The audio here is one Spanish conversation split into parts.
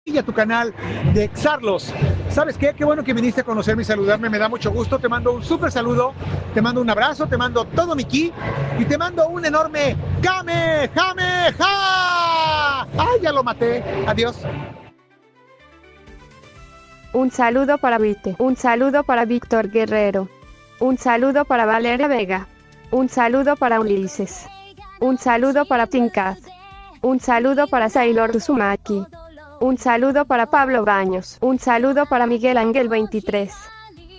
y a tu canal de Xarlos. ¿Sabes qué? Qué bueno que viniste a conocerme y saludarme, me da mucho gusto. Te mando un súper saludo, te mando un abrazo, te mando todo mi ki y te mando un enorme Kamehameha. ¡Ay, ya lo maté! Adiós. Un saludo para Vite, un saludo para Víctor Guerrero, un saludo para Valeria Vega, un saludo para Ulises, un saludo para Tinkaz, un saludo para Sailor Uzumaki, un saludo para Pablo Baños, un saludo para Miguel Ángel 23,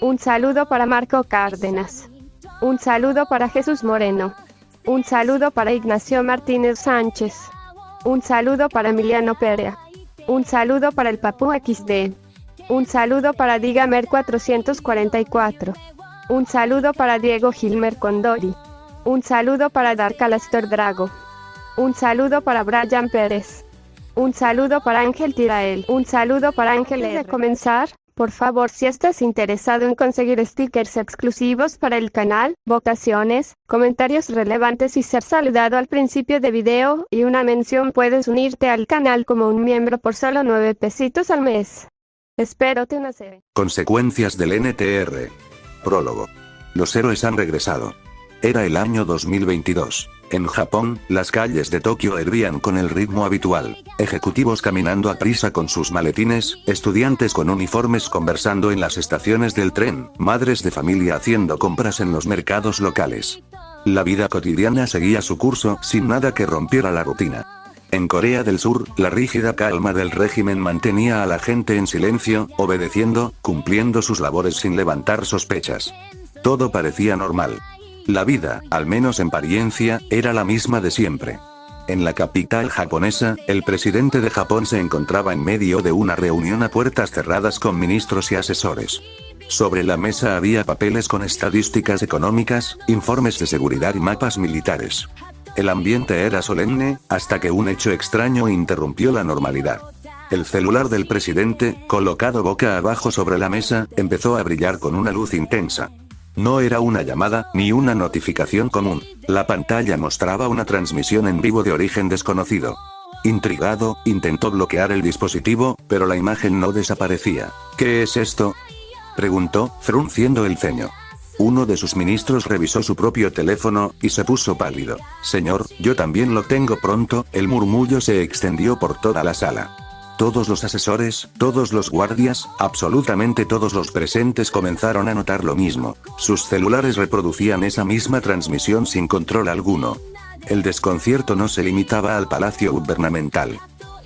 un saludo para Marco Cárdenas, un saludo para Jesús Moreno, un saludo para Ignacio Martínez Sánchez, un saludo para Emiliano Perea, un saludo para el Papu XD, un saludo para Digamer 444, un saludo para Diego Gilmer Condori, un saludo para Dark Alastor Drago, un saludo para Brian Pérez, un saludo para Ángel Tirael, un saludo para Ángel. Antes de comenzar, por favor, si estás interesado en conseguir stickers exclusivos para el canal, votaciones, comentarios relevantes y ser saludado al principio de video y una mención, puedes unirte al canal como un miembro por solo 9 pesitos al mes. Espero te una serie. Consecuencias del NTR. Prólogo. Los héroes han regresado. Era el año 2022. En Japón, las calles de Tokio hervían con el ritmo habitual. Ejecutivos caminando a prisa con sus maletines, estudiantes con uniformes conversando en las estaciones del tren, madres de familia haciendo compras en los mercados locales. La vida cotidiana seguía su curso sin nada que rompiera la rutina. En Corea del Sur, la rígida calma del régimen mantenía a la gente en silencio, obedeciendo, cumpliendo sus labores sin levantar sospechas. Todo parecía normal. La vida, al menos en apariencia, era la misma de siempre. En la capital japonesa, el presidente de Japón se encontraba en medio de una reunión a puertas cerradas con ministros y asesores. Sobre la mesa había papeles con estadísticas económicas, informes de seguridad y mapas militares. El ambiente era solemne, hasta que un hecho extraño interrumpió la normalidad. El celular del presidente, colocado boca abajo sobre la mesa, empezó a brillar con una luz intensa. No era una llamada, ni una notificación común. La pantalla mostraba una transmisión en vivo de origen desconocido. Intrigado, intentó bloquear el dispositivo, pero la imagen no desaparecía. ¿Qué es esto?, preguntó, frunciendo el ceño. Uno de sus ministros revisó su propio teléfono, y se puso pálido. Señor, yo también lo tengo pronto. El murmullo se extendió por toda la sala. Todos los asesores, todos los guardias, absolutamente todos los presentes comenzaron a notar lo mismo. Sus celulares reproducían esa misma transmisión sin control alguno. El desconcierto no se limitaba al palacio gubernamental.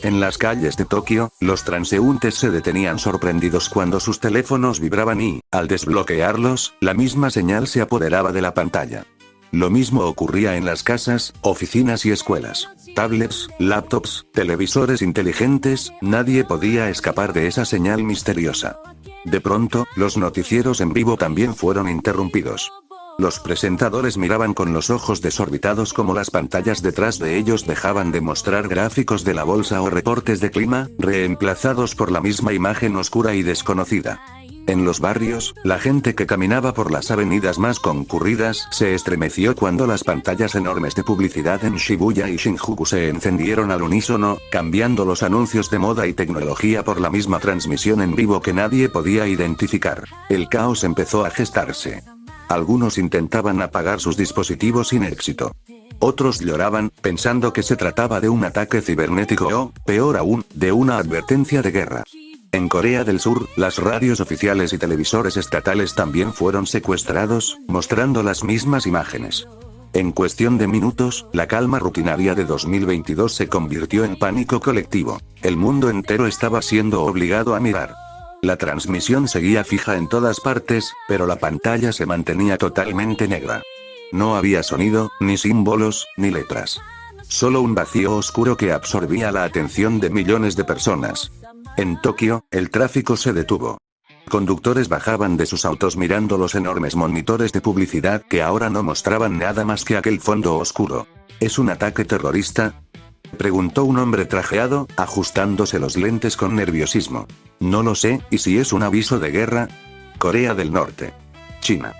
En las calles de Tokio, los transeúntes se detenían sorprendidos cuando sus teléfonos vibraban y, al desbloquearlos, la misma señal se apoderaba de la pantalla. Lo mismo ocurría en las casas, oficinas y escuelas. Tablets, laptops, televisores inteligentes, nadie podía escapar de esa señal misteriosa. De pronto, los noticieros en vivo también fueron interrumpidos. Los presentadores miraban con los ojos desorbitados como las pantallas detrás de ellos dejaban de mostrar gráficos de la bolsa o reportes de clima, reemplazados por la misma imagen oscura y desconocida. En los barrios, la gente que caminaba por las avenidas más concurridas se estremeció cuando las pantallas enormes de publicidad en Shibuya y Shinjuku se encendieron al unísono, cambiando los anuncios de moda y tecnología por la misma transmisión en vivo que nadie podía identificar. El caos empezó a gestarse. Algunos intentaban apagar sus dispositivos sin éxito. Otros lloraban, pensando que se trataba de un ataque cibernético o, peor aún, de una advertencia de guerra. En Corea del Sur, las radios oficiales y televisores estatales también fueron secuestrados, mostrando las mismas imágenes. En cuestión de minutos, la calma rutinaria de 2022 se convirtió en pánico colectivo. El mundo entero estaba siendo obligado a mirar. La transmisión seguía fija en todas partes, pero la pantalla se mantenía totalmente negra. No había sonido, ni símbolos, ni letras. Solo un vacío oscuro que absorbía la atención de millones de personas. En Tokio, el tráfico se detuvo. Conductores bajaban de sus autos mirando los enormes monitores de publicidad que ahora no mostraban nada más que aquel fondo oscuro. ¿Es un ataque terrorista?, preguntó un hombre trajeado, ajustándose los lentes con nerviosismo. No lo sé, ¿y si es un aviso de guerra? Corea del Norte. China.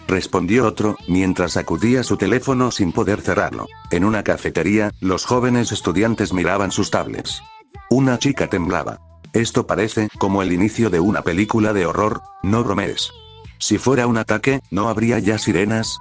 Respondió otro, mientras sacudía su teléfono sin poder cerrarlo. En una cafetería, los jóvenes estudiantes miraban sus tablets. Una chica temblaba. Esto parece como el inicio de una película de horror, no bromees. Si fuera un ataque, ¿no habría ya sirenas?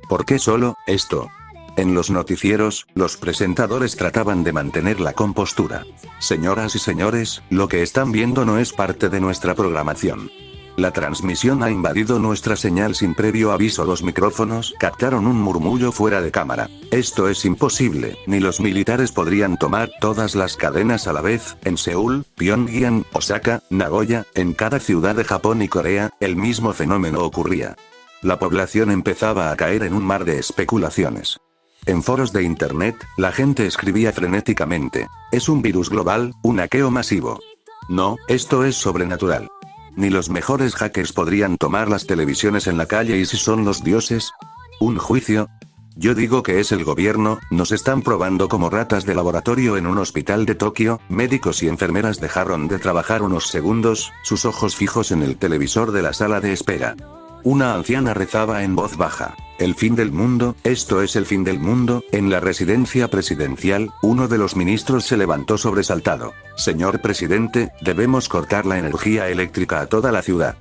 ¿Por qué solo esto? En los noticieros, los presentadores trataban de mantener la compostura. Señoras y señores, lo que están viendo no es parte de nuestra programación. La transmisión ha invadido nuestra señal sin previo aviso. Los micrófonos captaron un murmullo fuera de cámara. Esto es imposible, ni los militares podrían tomar todas las cadenas a la vez. En Seúl, Pyongyang, Osaka, Nagoya, en cada ciudad de Japón y Corea, el mismo fenómeno ocurría. La población empezaba a caer en un mar de especulaciones. En foros de internet, la gente escribía frenéticamente: es un virus global, un hackeo masivo. No, esto es sobrenatural. Ni los mejores hackers podrían tomar las televisiones en la calle. ¿Y si son los dioses? ¿Un juicio? Yo digo que es el gobierno. Nos están probando como ratas de laboratorio en un hospital de Tokio. Médicos y enfermeras dejaron de trabajar unos segundos, sus ojos fijos en el televisor de la sala de espera. Una anciana rezaba en voz baja: ¿el fin del mundo? ¿Esto es el fin del mundo? En la residencia presidencial, uno de los ministros se levantó sobresaltado: señor presidente, debemos cortar la energía eléctrica a toda la ciudad.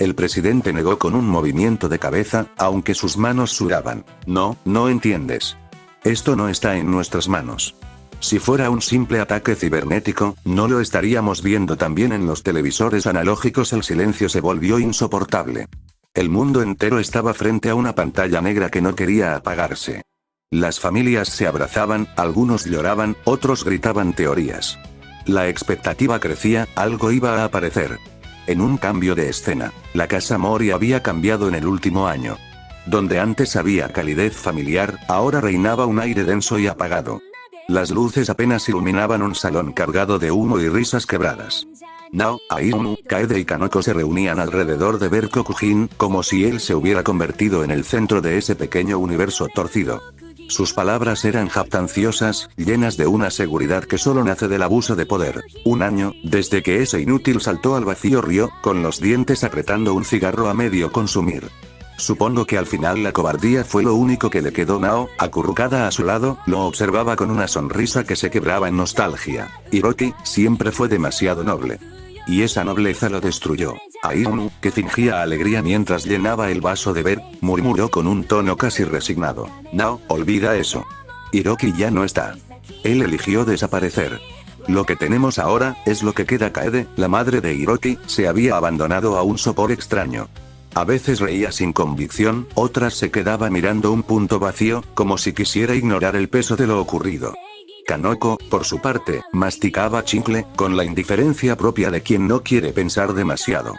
El presidente negó con un movimiento de cabeza, aunque sus manos sudaban. No, no entiendes. Esto no está en nuestras manos. Si fuera un simple ataque cibernético, no lo estaríamos viendo también en los televisores analógicos. El silencio se volvió insoportable. El mundo entero estaba frente a una pantalla negra que no quería apagarse. Las familias se abrazaban, algunos lloraban, otros gritaban teorías. La expectativa crecía, algo iba a aparecer. En un cambio de escena, la casa Mori había cambiado en el último año. Donde antes había calidez familiar, ahora reinaba un aire denso y apagado. Las luces apenas iluminaban un salón cargado de humo y risas quebradas. Nao, Ayumu, Kaede y Kanoko se reunían alrededor de Berkokujin, como si él se hubiera convertido en el centro de ese pequeño universo torcido. Sus palabras eran jactanciosas, llenas de una seguridad que solo nace del abuso de poder. Un año, desde que ese inútil saltó al vacío río, con los dientes apretando un cigarro a medio consumir. Supongo que al final la cobardía fue lo único que le quedó. Nao, acurrucada a su lado, lo observaba con una sonrisa que se quebraba en nostalgia. Hiroki siempre fue demasiado noble. Y esa nobleza lo destruyó. Ayumu, que fingía alegría mientras llenaba el vaso de ver, murmuró con un tono casi resignado: Nao, olvida eso. Hiroki ya no está. Él eligió desaparecer. Lo que tenemos ahora, es lo que queda. Kaede, la madre de Hiroki, se había abandonado a un sopor extraño. A veces reía sin convicción, otras se quedaba mirando un punto vacío, como si quisiera ignorar el peso de lo ocurrido. Kanoko, por su parte, masticaba chicle, con la indiferencia propia de quien no quiere pensar demasiado.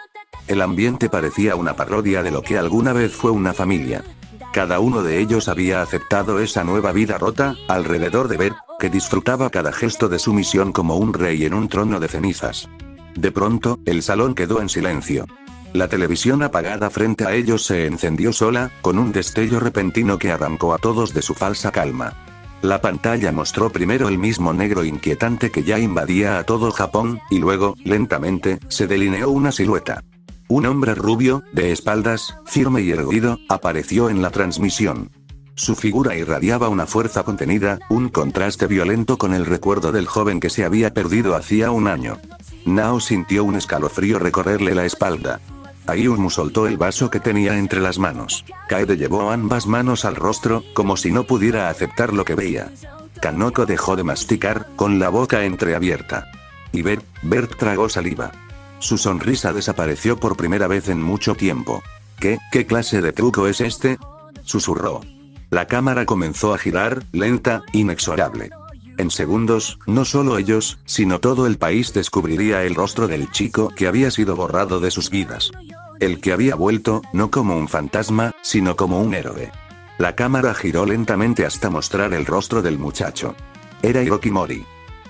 El ambiente parecía una parodia de lo que alguna vez fue una familia. Cada uno de ellos había aceptado esa nueva vida rota, alrededor de Ver, que disfrutaba cada gesto de sumisión como un rey en un trono de cenizas. De pronto, el salón quedó en silencio. La televisión apagada frente a ellos se encendió sola, con un destello repentino que arrancó a todos de su falsa calma. La pantalla mostró primero el mismo negro inquietante que ya invadía a todo Japón, y luego, lentamente, se delineó una silueta. Un hombre rubio, de espaldas, firme y erguido, apareció en la transmisión. Su figura irradiaba una fuerza contenida, un contraste violento con el recuerdo del joven que se había perdido hacía un año. Nao sintió un escalofrío recorrerle la espalda. Ayumu soltó el vaso que tenía entre las manos. Kaede llevó ambas manos al rostro, como si no pudiera aceptar lo que veía. Kanoko dejó de masticar, con la boca entreabierta. Y Bert tragó saliva. Su sonrisa desapareció por primera vez en mucho tiempo. ¿Qué clase de truco es este?, susurró. La cámara comenzó a girar, lenta, inexorable. En segundos, no solo ellos, sino todo el país descubriría el rostro del chico que había sido borrado de sus vidas. El que había vuelto, no como un fantasma, sino como un héroe. La cámara giró lentamente hasta mostrar el rostro del muchacho. Era Hiroki Mori.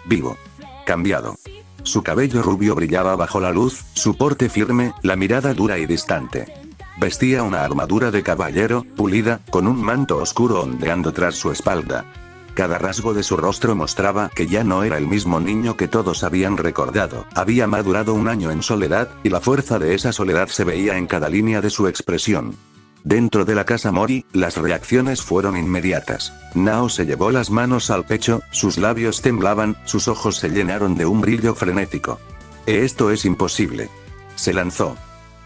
Vivo. Cambiado. Su cabello rubio brillaba bajo la luz, su porte firme, la mirada dura y distante. Vestía una armadura de caballero, pulida, con un manto oscuro ondeando tras su espalda. Cada rasgo de su rostro mostraba que ya no era el mismo niño que todos habían recordado. Había madurado un año en soledad, y la fuerza de esa soledad se veía en cada línea de su expresión. Dentro de la casa Mori, las reacciones fueron inmediatas. Nao se llevó las manos al pecho, sus labios temblaban, sus ojos se llenaron de un brillo frenético. Esto es imposible. Se lanzó.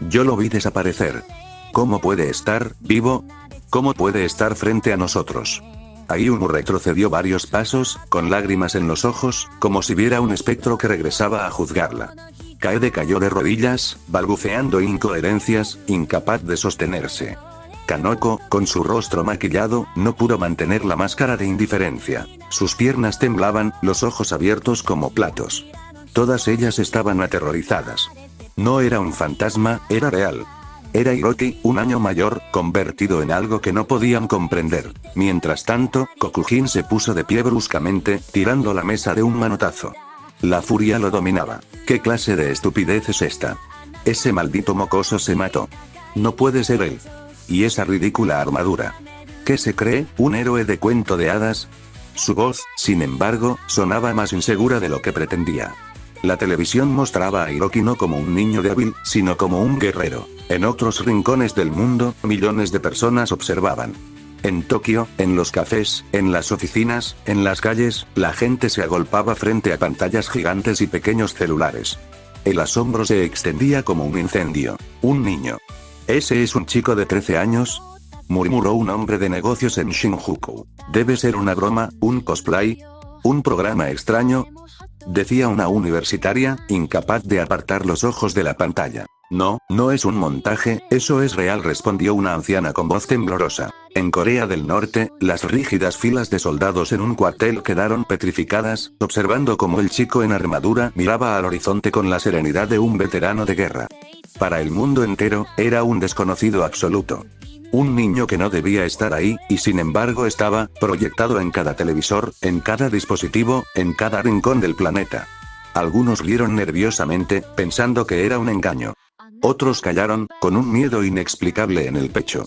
Yo lo vi desaparecer. ¿Cómo puede estar vivo? ¿Cómo puede estar frente a nosotros? Ayumu retrocedió varios pasos, con lágrimas en los ojos, como si viera un espectro que regresaba a juzgarla. Kaede cayó de rodillas, balbuceando incoherencias, incapaz de sostenerse. Kanoko, con su rostro maquillado, no pudo mantener la máscara de indiferencia. Sus piernas temblaban, los ojos abiertos como platos. Todas ellas estaban aterrorizadas. No era un fantasma, era real. Era Hiroki, un año mayor, convertido en algo que no podían comprender. Mientras tanto, Kokujin se puso de pie bruscamente, tirando la mesa de un manotazo. La furia lo dominaba. ¿Qué clase de estupidez es esta? Ese maldito mocoso se mató. No puede ser él. Y esa ridícula armadura. ¿Qué se cree, un héroe de cuento de hadas? Su voz, sin embargo, sonaba más insegura de lo que pretendía. La televisión mostraba a Hiroki no como un niño débil, sino como un guerrero. En otros rincones del mundo, millones de personas observaban. En Tokio, en los cafés, en las oficinas, en las calles, la gente se agolpaba frente a pantallas gigantes y pequeños celulares. El asombro se extendía como un incendio. Un niño. ¿Ese es un chico de 13 años? Murmuró un hombre de negocios en Shinjuku. Debe ser una broma, un cosplay. ¿Un programa extraño? Decía una universitaria, incapaz de apartar los ojos de la pantalla. No, no es un montaje, eso es real, respondió una anciana con voz temblorosa. En Corea del Norte, las rígidas filas de soldados en un cuartel quedaron petrificadas, observando cómo el chico en armadura miraba al horizonte con la serenidad de un veterano de guerra. Para el mundo entero, era un desconocido absoluto. Un niño que no debía estar ahí, y sin embargo estaba, proyectado en cada televisor, en cada dispositivo, en cada rincón del planeta. Algunos rieron nerviosamente, pensando que era un engaño. Otros callaron, con un miedo inexplicable en el pecho.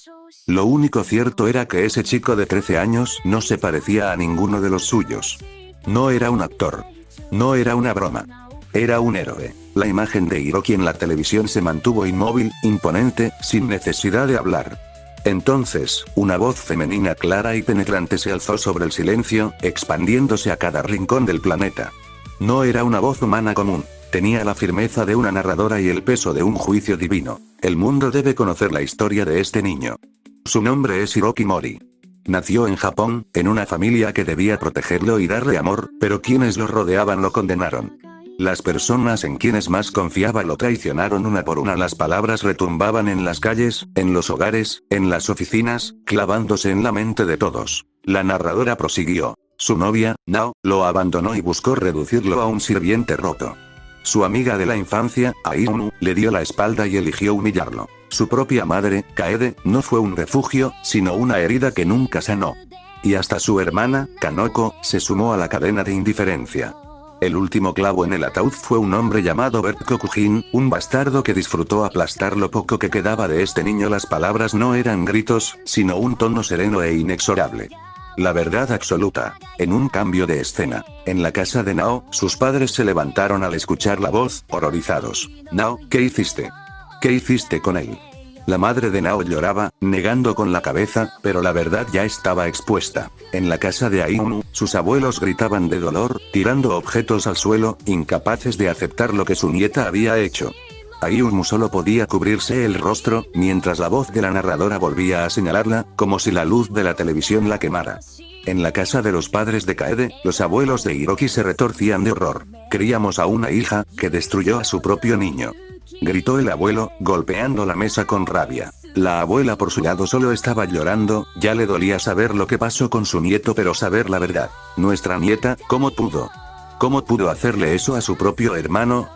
Lo único cierto era que ese chico de 13 años no se parecía a ninguno de los suyos. No era un actor. No era una broma. Era un héroe. La imagen de Hiroki en la televisión se mantuvo inmóvil, imponente, sin necesidad de hablar. Entonces, una voz femenina clara y penetrante se alzó sobre el silencio, expandiéndose a cada rincón del planeta. No era una voz humana común. Tenía la firmeza de una narradora y el peso de un juicio divino. El mundo debe conocer la historia de este niño. Su nombre es Hiroki Mori. Nació en Japón, en una familia que debía protegerlo y darle amor, pero quienes lo rodeaban lo condenaron. Las personas en quienes más confiaba lo traicionaron una por una. Las palabras retumbaban en las calles, en los hogares, en las oficinas, clavándose en la mente de todos. La narradora prosiguió. Su novia, Nao, lo abandonó y buscó reducirlo a un sirviente roto. Su amiga de la infancia, Ayumu, le dio la espalda y eligió humillarlo. Su propia madre, Kaede, no fue un refugio, sino una herida que nunca sanó. Y hasta su hermana, Kanoko, se sumó a la cadena de indiferencia. El último clavo en el ataúd fue un hombre llamado Bert Kokujin, un bastardo que disfrutó aplastar lo poco que quedaba de este niño. Las palabras no eran gritos, sino un tono sereno e inexorable. La verdad absoluta. En un cambio de escena. En la casa de Nao, sus padres se levantaron al escuchar la voz, horrorizados. Nao, ¿qué hiciste? ¿Qué hiciste con él? La madre de Nao lloraba, negando con la cabeza, pero la verdad ya estaba expuesta. En la casa de Ayumu, sus abuelos gritaban de dolor, tirando objetos al suelo, incapaces de aceptar lo que su nieta había hecho. Ayumu solo podía cubrirse el rostro, mientras la voz de la narradora volvía a señalarla, como si la luz de la televisión la quemara. En la casa de los padres de Kaede, los abuelos de Hiroki se retorcían de horror. Criamos a una hija, que destruyó a su propio niño. Gritó el abuelo, golpeando la mesa con rabia. La abuela por su lado solo estaba llorando, ya le dolía saber lo que pasó con su nieto, pero saber la verdad. Nuestra nieta, ¿cómo pudo? ¿Cómo pudo hacerle eso a su propio hermano?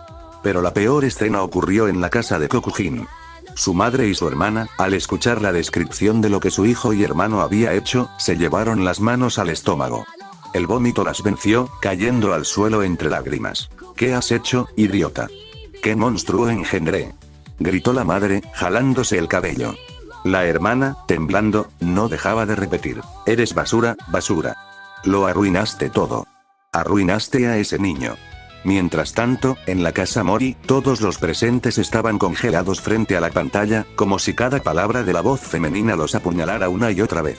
Pero la peor escena ocurrió en la casa de Kokujin. Su madre y su hermana, al escuchar la descripción de lo que su hijo y hermano había hecho, se llevaron las manos al estómago. El vómito las venció, cayendo al suelo entre lágrimas. ¿Qué has hecho, idiota? ¿Qué monstruo engendré? Gritó la madre, jalándose el cabello. La hermana, temblando, no dejaba de repetir. Eres basura, basura. Lo arruinaste todo. Arruinaste a ese niño. Mientras tanto, en la casa Mori, todos los presentes estaban congelados frente a la pantalla, como si cada palabra de la voz femenina los apuñalara una y otra vez.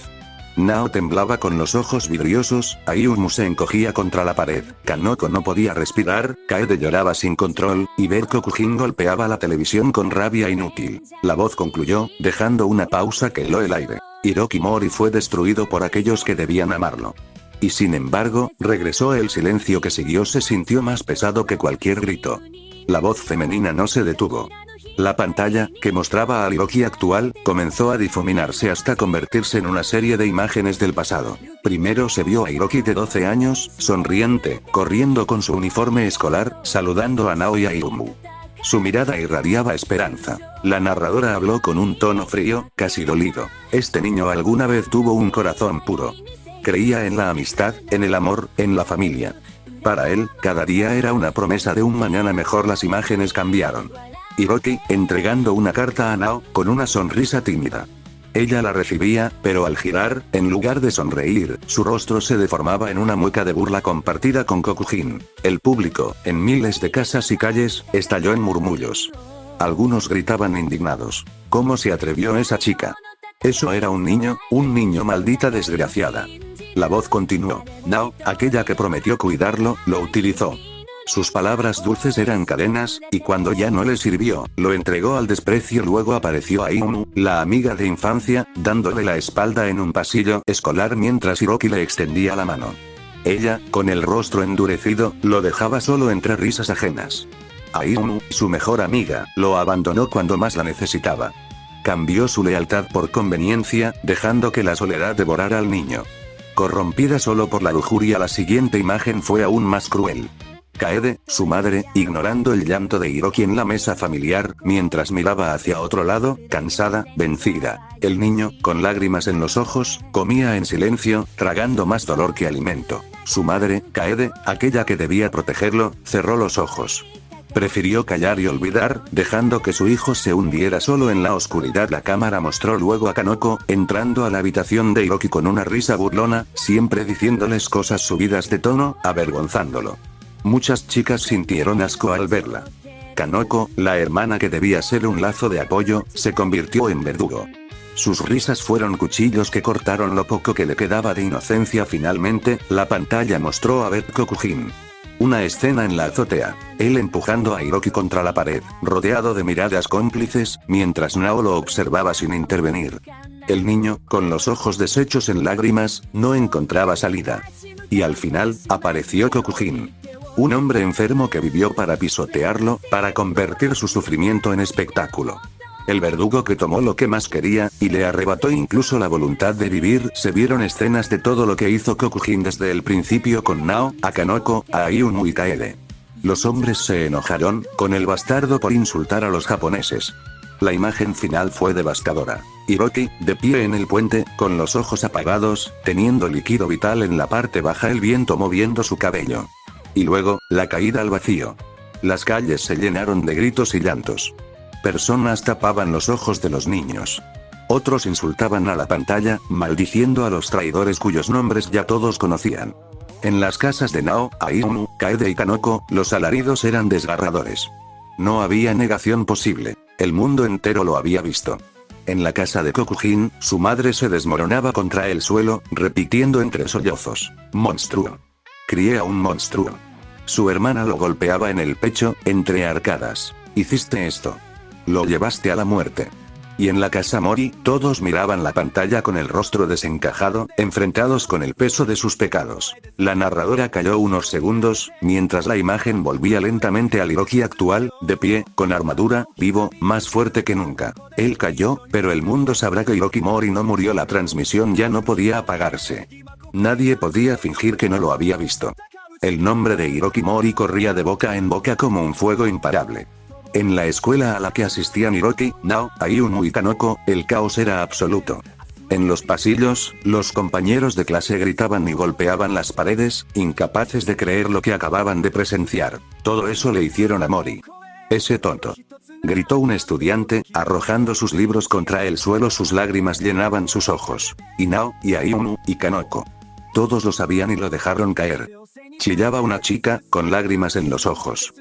Nao temblaba con los ojos vidriosos, Ayumu se encogía contra la pared, Kanoko no podía respirar, Kaede lloraba sin control, y ver Kokujin golpeaba la televisión con rabia inútil. La voz concluyó, dejando una pausa que heló el aire. Hiroki Mori fue destruido por aquellos que debían amarlo. Y sin embargo, regresó el silencio que siguió se sintió más pesado que cualquier grito. La voz femenina no se detuvo. La pantalla, que mostraba a Hiroki actual, comenzó a difuminarse hasta convertirse en una serie de imágenes del pasado. Primero se vio a Hiroki de 12 años, sonriente, corriendo con su uniforme escolar, saludando a Nao y a Ayumu. Su mirada irradiaba esperanza. La narradora habló con un tono frío, casi dolido. Este niño alguna vez tuvo un corazón puro. Creía en la amistad, en el amor, en la familia. Para él, cada día era una promesa de un mañana mejor. Las imágenes cambiaron. Hiroki, entregando una carta a Nao, con una sonrisa tímida. Ella la recibía, pero al girar, en lugar de sonreír, su rostro se deformaba en una mueca de burla compartida con Kokujin. El público, en miles de casas y calles, estalló en murmullos. Algunos gritaban indignados. ¿Cómo se atrevió esa chica? Eso era un niño maldita desgraciada. La voz continuó. Nao, aquella que prometió cuidarlo, lo utilizó. Sus palabras dulces eran cadenas, y cuando ya no le sirvió, lo entregó al desprecio. Luego apareció Ayumu, la amiga de infancia, dándole la espalda en un pasillo escolar mientras Hiroki le extendía la mano. Ella, con el rostro endurecido, lo dejaba solo entre risas ajenas. Ayumu, su mejor amiga, lo abandonó cuando más la necesitaba. Cambió su lealtad por conveniencia, dejando que la soledad devorara al niño. Corrompida solo por la lujuria, la siguiente imagen fue aún más cruel. Kaede, su madre, ignorando el llanto de Hiroki en la mesa familiar, mientras miraba hacia otro lado, cansada, vencida. El niño, con lágrimas en los ojos, comía en silencio, tragando más dolor que alimento. Su madre, Kaede, aquella que debía protegerlo, cerró los ojos. Prefirió callar y olvidar, dejando que su hijo se hundiera solo en la oscuridad. La cámara mostró luego a Kanoko, entrando a la habitación de Hiroki con una risa burlona, siempre diciéndoles cosas subidas de tono, avergonzándolo. Muchas chicas sintieron asco al verla. Kanoko, la hermana que debía ser un lazo de apoyo, se convirtió en verdugo. Sus risas fueron cuchillos que cortaron lo poco que le quedaba de inocencia. Finalmente, la pantalla mostró a Kokujin. Una escena en la azotea. Él empujando a Hiroki contra la pared, rodeado de miradas cómplices, mientras Nao lo observaba sin intervenir. El niño, con los ojos deshechos en lágrimas, no encontraba salida. Y al final, apareció Kokujin. Un hombre enfermo que vivió para pisotearlo, para convertir su sufrimiento en espectáculo. El verdugo que tomó lo que más quería, y le arrebató incluso la voluntad de vivir. Se vieron escenas de todo lo que hizo Kokujin desde el principio con Nao, a Kanoko, a Ayumu y Kaede. Los hombres se enojaron, con el bastardo por insultar a los japoneses. La imagen final fue devastadora. Hiroki, de pie en el puente, con los ojos apagados, teniendo líquido vital en la parte baja, el viento moviendo su cabello. Y luego, la caída al vacío. Las calles se llenaron de gritos y llantos. Personas tapaban los ojos de los niños. Otros insultaban a la pantalla, maldiciendo a los traidores cuyos nombres ya todos conocían. En las casas de Nao, Ayumu, Kaede y Kanoko, los alaridos eran desgarradores. No había negación posible. El mundo entero lo había visto. En la casa de Kokujin, su madre se desmoronaba contra el suelo, repitiendo entre sollozos: «Monstruo. Crié a un monstruo». Su hermana lo golpeaba en el pecho, entre arcadas. «Hiciste esto. Lo llevaste a la muerte». Y en la casa Mori, todos miraban la pantalla con el rostro desencajado, enfrentados con el peso de sus pecados. La narradora calló unos segundos, mientras la imagen volvía lentamente al Hiroki actual, de pie, con armadura, vivo, más fuerte que nunca. Él cayó, pero el mundo sabrá que Hiroki Mori no murió. La transmisión ya no podía apagarse. Nadie podía fingir que no lo había visto. El nombre de Hiroki Mori corría de boca en boca como un fuego imparable. En la escuela a la que asistían Hiroki, Nao, Ayumu y Kanoko, el caos era absoluto. En los pasillos, los compañeros de clase gritaban y golpeaban las paredes, incapaces de creer lo que acababan de presenciar. Todo eso le hicieron a Mori. «Ese tonto», gritó un estudiante, arrojando sus libros contra el suelo. Sus lágrimas llenaban sus ojos. Y Nao, y Ayumu, y Kanoko. Todos lo sabían y lo dejaron caer. Chillaba una chica, con lágrimas en los ojos.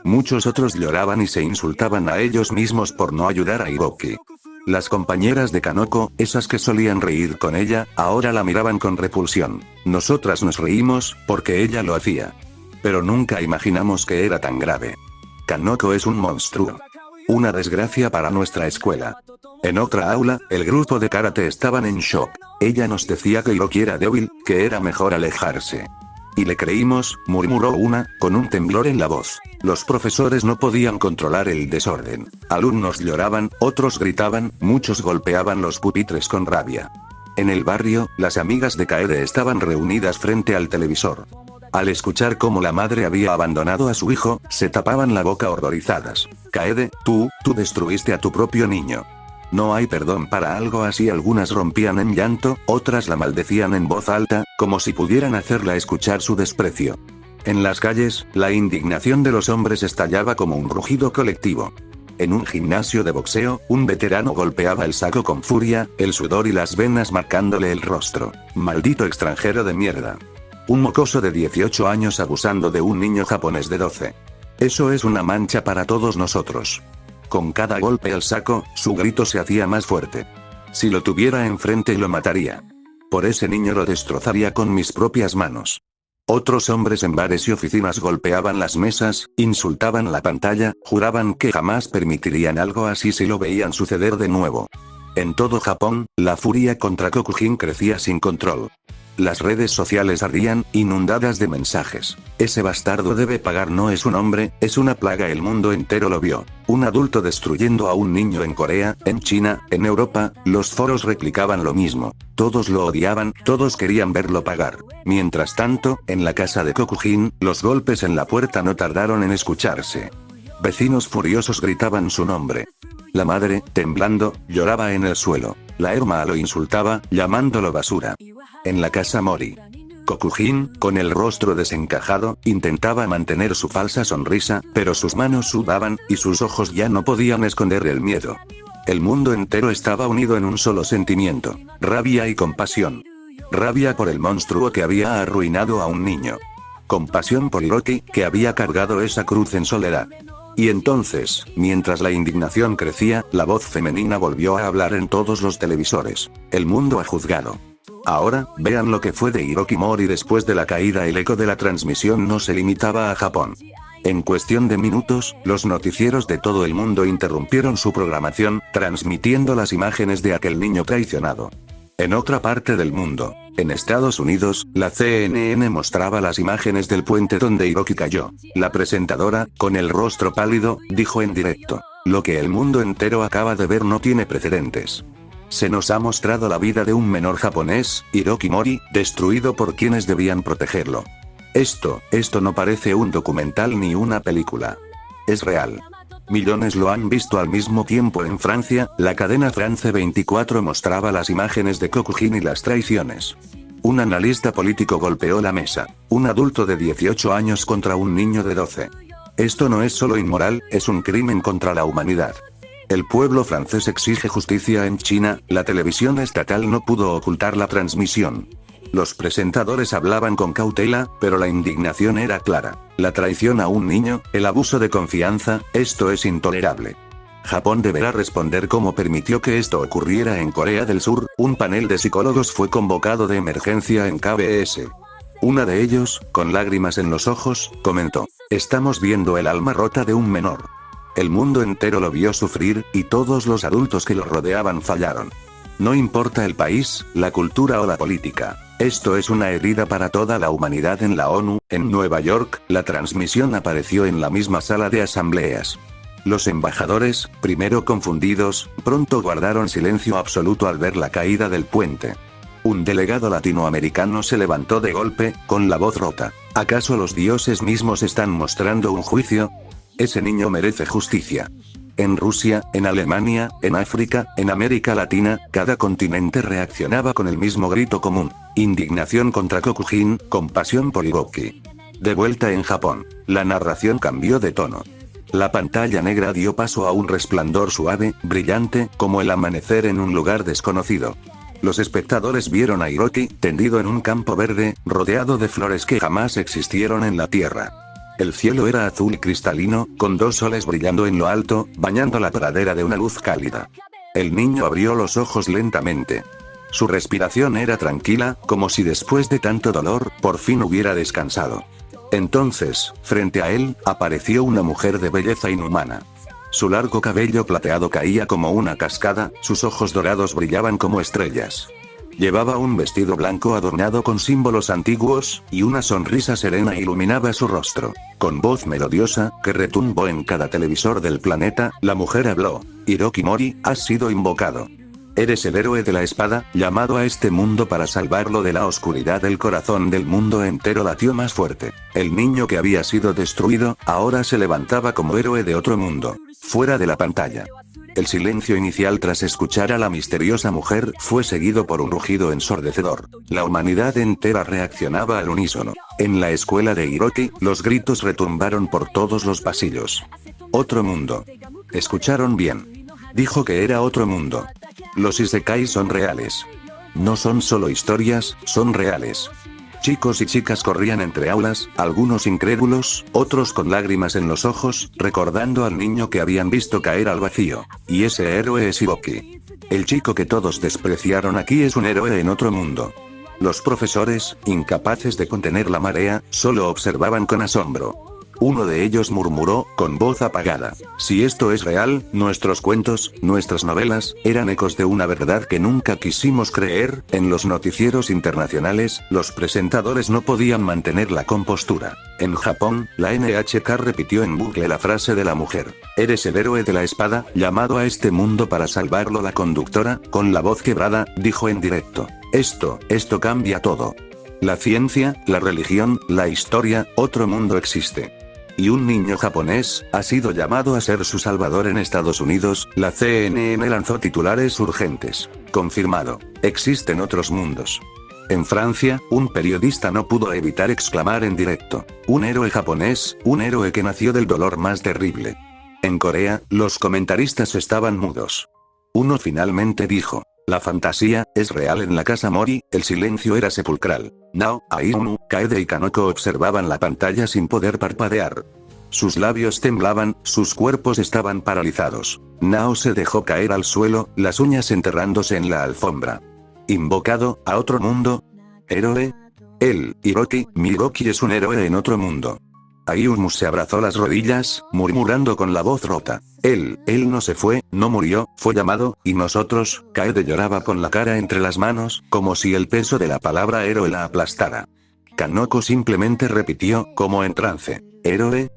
Muchos otros lloraban y se insultaban a ellos mismos por no ayudar a Hiroki. Las compañeras de Kanoko, esas que solían reír con ella, ahora la miraban con repulsión. Nosotras nos reímos, porque ella lo hacía. Pero nunca imaginamos que era tan grave. Kanoko es un monstruo. Una desgracia para nuestra escuela. En otra aula, el grupo de karate estaban en shock. Ella nos decía que Hiroki era débil, que era mejor alejarse. Y le creímos, murmuró una, con un temblor en la voz. Los profesores no podían controlar el desorden. Alumnos lloraban, otros gritaban, muchos golpeaban los pupitres con rabia. En el barrio, las amigas de Kaede estaban reunidas frente al televisor. Al escuchar cómo la madre había abandonado a su hijo, se tapaban la boca horrorizadas. Kaede, tú destruiste a tu propio niño. No hay perdón para algo así. Algunas rompían en llanto, otras la maldecían en voz alta, como si pudieran hacerla escuchar su desprecio. En las calles, la indignación de los hombres estallaba como un rugido colectivo. En un gimnasio de boxeo, un veterano golpeaba el saco con furia, el sudor y las venas marcándole el rostro. Maldito extranjero de mierda. Un mocoso de 18 años abusando de un niño japonés de 12. Eso es una mancha para todos nosotros. Con cada golpe al saco, su grito se hacía más fuerte. Si lo tuviera enfrente lo mataría. Por ese niño lo destrozaría con mis propias manos. Otros hombres en bares y oficinas golpeaban las mesas, insultaban la pantalla, juraban que jamás permitirían algo así si lo veían suceder de nuevo. En todo Japón, la furia contra Kokujin crecía sin control. Las redes sociales ardían, inundadas de mensajes. Ese bastardo debe pagar, no es un hombre, es una plaga. El mundo entero lo vio. Un adulto destruyendo a un niño en Corea, en China, en Europa, los foros replicaban lo mismo. Todos lo odiaban, todos querían verlo pagar. Mientras tanto, en la casa de Kokujin, los golpes en la puerta no tardaron en escucharse. Vecinos furiosos gritaban su nombre. La madre, temblando, lloraba en el suelo. La hermana lo insultaba, llamándolo basura. En la casa Mori, Kokujin, con el rostro desencajado, intentaba mantener su falsa sonrisa, pero sus manos sudaban, y sus ojos ya no podían esconder el miedo. El mundo entero estaba unido en un solo sentimiento: rabia y compasión. Rabia por el monstruo que había arruinado a un niño. Compasión por Hiroki, que había cargado esa cruz en soledad. Y entonces, mientras la indignación crecía, la voz femenina volvió a hablar en todos los televisores. El mundo ha juzgado. Ahora, vean lo que fue de Hiroki Mori después de la caída. El eco de la transmisión no se limitaba a Japón. En cuestión de minutos, los noticieros de todo el mundo interrumpieron su programación, transmitiendo las imágenes de aquel niño traicionado. En otra parte del mundo, en Estados Unidos, la CNN mostraba las imágenes del puente donde Hiroki cayó. La presentadora, con el rostro pálido, dijo en directo: lo que el mundo entero acaba de ver no tiene precedentes. Se nos ha mostrado la vida de un menor japonés, Hiroki Mori, destruido por quienes debían protegerlo. Esto no parece un documental ni una película. Es real. Millones lo han visto al mismo tiempo. En Francia, la cadena France 24 mostraba las imágenes de Kokujin y las traiciones. Un analista político golpeó la mesa. Un adulto de 18 años contra un niño de 12. Esto no es solo inmoral, es un crimen contra la humanidad. El pueblo francés exige justicia. En China, la televisión estatal no pudo ocultar la transmisión. Los presentadores hablaban con cautela, pero la indignación era clara. La traición a un niño, el abuso de confianza, esto es intolerable. Japón deberá responder cómo permitió que esto ocurriera en Corea del Sur. Un panel de psicólogos fue convocado de emergencia en KBS. Una de ellos, con lágrimas en los ojos, comentó: estamos viendo el alma rota de un menor. El mundo entero lo vio sufrir, y todos los adultos que lo rodeaban fallaron. No importa el país, la cultura o la política. Esto es una herida para toda la humanidad. En la ONU, en Nueva York, la transmisión apareció en la misma sala de asambleas. Los embajadores, primero confundidos, pronto guardaron silencio absoluto al ver la caída del puente. Un delegado latinoamericano se levantó de golpe, con la voz rota. ¿Acaso los dioses mismos están mostrando un juicio? Ese niño merece justicia. En Rusia, en Alemania, en África, en América Latina, cada continente reaccionaba con el mismo grito común: indignación contra Kokujin, compasión por Hiroki. De vuelta en Japón, la narración cambió de tono. La pantalla negra dio paso a un resplandor suave, brillante, como el amanecer en un lugar desconocido. Los espectadores vieron a Hiroki, tendido en un campo verde, rodeado de flores que jamás existieron en la tierra. El cielo era azul cristalino, con dos soles brillando en lo alto, bañando la pradera de una luz cálida. El niño abrió los ojos lentamente. Su respiración era tranquila, como si después de tanto dolor, por fin hubiera descansado. Entonces, frente a él, apareció una mujer de belleza inhumana. Su largo cabello plateado caía como una cascada, sus ojos dorados brillaban como estrellas. Llevaba un vestido blanco adornado con símbolos antiguos, y una sonrisa serena iluminaba su rostro. Con voz melodiosa, que retumbó en cada televisor del planeta, la mujer habló. Hiroki Mori, has sido invocado. Eres el héroe de la espada, llamado a este mundo para salvarlo de la oscuridad. El corazón del mundo entero latió más fuerte. El niño que había sido destruido, ahora se levantaba como héroe de otro mundo. Fuera de la pantalla. El silencio inicial tras escuchar a la misteriosa mujer fue seguido por un rugido ensordecedor. La humanidad entera reaccionaba al unísono. En la escuela de Hiroki, los gritos retumbaron por todos los pasillos. Otro mundo. Escucharon bien. Dijo que era otro mundo. Los isekai son reales. No son solo historias, son reales. Chicos y chicas corrían entre aulas, algunos incrédulos, otros con lágrimas en los ojos, recordando al niño que habían visto caer al vacío. Y ese héroe es Hiroki. El chico que todos despreciaron aquí es un héroe en otro mundo. Los profesores, incapaces de contener la marea, solo observaban con asombro. Uno de ellos murmuró, con voz apagada. Si esto es real, nuestros cuentos, nuestras novelas, eran ecos de una verdad que nunca quisimos creer. En los noticieros internacionales, los presentadores no podían mantener la compostura. En Japón, la NHK repitió en bucle la frase de la mujer. Eres el héroe de la espada, llamado a este mundo para salvarlo. La conductora, con la voz quebrada, dijo en directo. Esto cambia todo. La ciencia, la religión, la historia, otro mundo existe. Y un niño japonés ha sido llamado a ser su salvador en Estados Unidos. La CNN lanzó titulares urgentes. Confirmado. Existen otros mundos. En Francia, un periodista no pudo evitar exclamar en directo. Un héroe japonés, un héroe que nació del dolor más terrible. En Corea, los comentaristas estaban mudos. Uno finalmente dijo. La fantasía es real en la casa Mori. El silencio era sepulcral. Nao, Ainu, Kaede y Kanoko observaban la pantalla sin poder parpadear. Sus labios temblaban, sus cuerpos estaban paralizados. Nao se dejó caer al suelo, las uñas enterrándose en la alfombra. ¿Invocado a otro mundo? ¿Héroe? Él, Hiroki, Miroki es un héroe en otro mundo. Ayumu se abrazó las rodillas, murmurando con la voz rota. Él no se fue, no murió, fue llamado, y nosotros. Kaede lloraba con la cara entre las manos, como si el peso de la palabra héroe la aplastara. Kanoko simplemente repitió, como en trance. Héroe,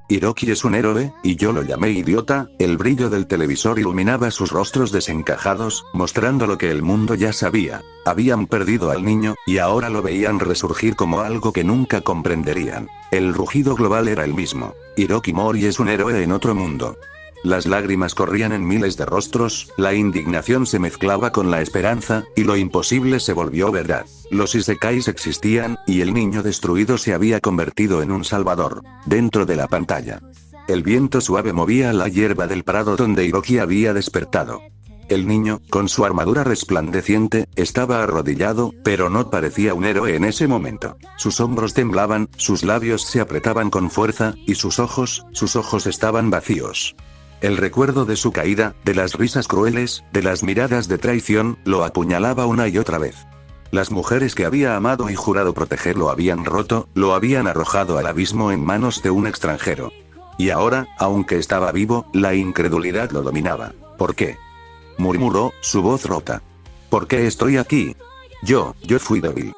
Hiroki es un héroe, y yo lo llamé idiota. El brillo del televisor iluminaba sus rostros desencajados, mostrando lo que el mundo ya sabía. Habían perdido al niño, y ahora lo veían resurgir como algo que nunca comprenderían. El rugido global era el mismo. Hiroki Mori es un héroe en otro mundo. Las lágrimas corrían en miles de rostros, la indignación se mezclaba con la esperanza, y lo imposible se volvió verdad. Los isekais existían, y el niño destruido se había convertido en un salvador. Dentro de la pantalla. El viento suave movía la hierba del prado donde Hiroki había despertado. El niño, con su armadura resplandeciente, estaba arrodillado, pero no parecía un héroe en ese momento. Sus hombros temblaban, sus labios se apretaban con fuerza, y sus ojos estaban vacíos. El recuerdo de su caída, de las risas crueles, de las miradas de traición, lo apuñalaba una y otra vez. Las mujeres que había amado y jurado proteger lo habían roto, lo habían arrojado al abismo en manos de un extranjero. Y ahora, aunque estaba vivo, la incredulidad lo dominaba. ¿Por qué? Murmuró, su voz rota. ¿Por qué estoy aquí? Yo fui débil.